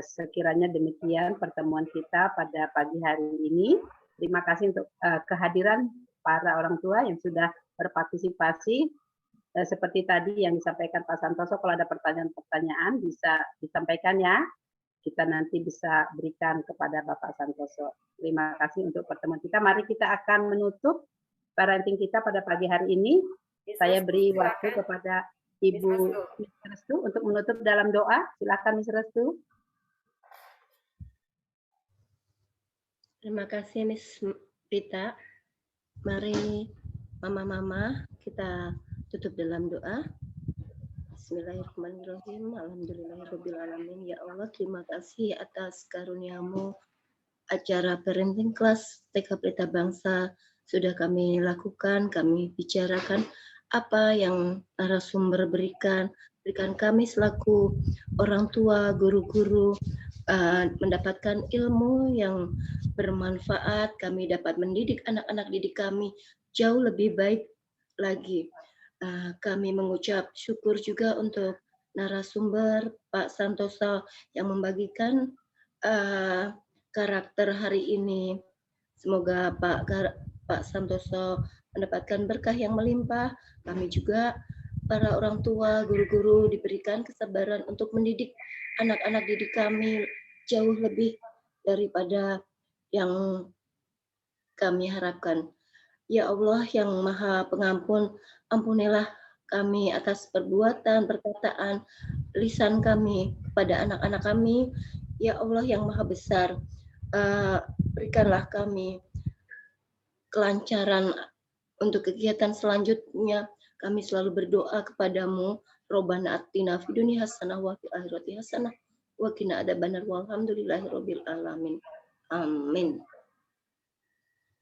sekiranya demikian pertemuan kita pada pagi hari ini. Terima kasih untuk kehadiran para orang tua yang sudah berpartisipasi. Seperti tadi yang disampaikan Pak Santoso, kalau ada pertanyaan-pertanyaan bisa disampaikan ya. Kita nanti bisa berikan kepada Bapak Santoso. Terima kasih untuk pertemuan kita. Mari kita akan menutup parenting kita pada pagi hari ini. Saya beri waktu kepada Ibu Miss Restu untuk menutup dalam doa. Silakan Miss Restu. Terima kasih Miss Vita. Mari mama-mama kita tutup dalam doa. Bismillahirrahmanirrahim. Alhamdulillahirrahmanirrahim. Ya Allah, terima kasih atas karunia-Mu. Acara parenting kelas TK Pelita Bangsa sudah kami lakukan, kami bicarakan apa yang narasumber berikan kami selaku orang tua, guru-guru mendapatkan ilmu yang bermanfaat. Kami dapat mendidik anak-anak didik kami jauh lebih baik lagi. Kami mengucap syukur juga untuk narasumber Pak Santoso yang membagikan karakter hari ini. Semoga Pak Santoso mendapatkan berkah yang melimpah. Kami juga para orang tua, guru-guru diberikan kesabaran untuk mendidik anak-anak didik kami jauh lebih daripada yang kami harapkan. Ya Allah yang Maha Pengampun, ampunilah kami atas perbuatan, perkataan, lisan kami kepada anak-anak kami. Ya Allah yang Maha Besar, berikanlah kami kelancaran untuk kegiatan selanjutnya. Kami selalu berdoa kepadamu. Robbana atina fid dunya hasanah wa fil akhirati hasanah wa qina adzabannar. Walhamdulillahirabbil alamin. Amin.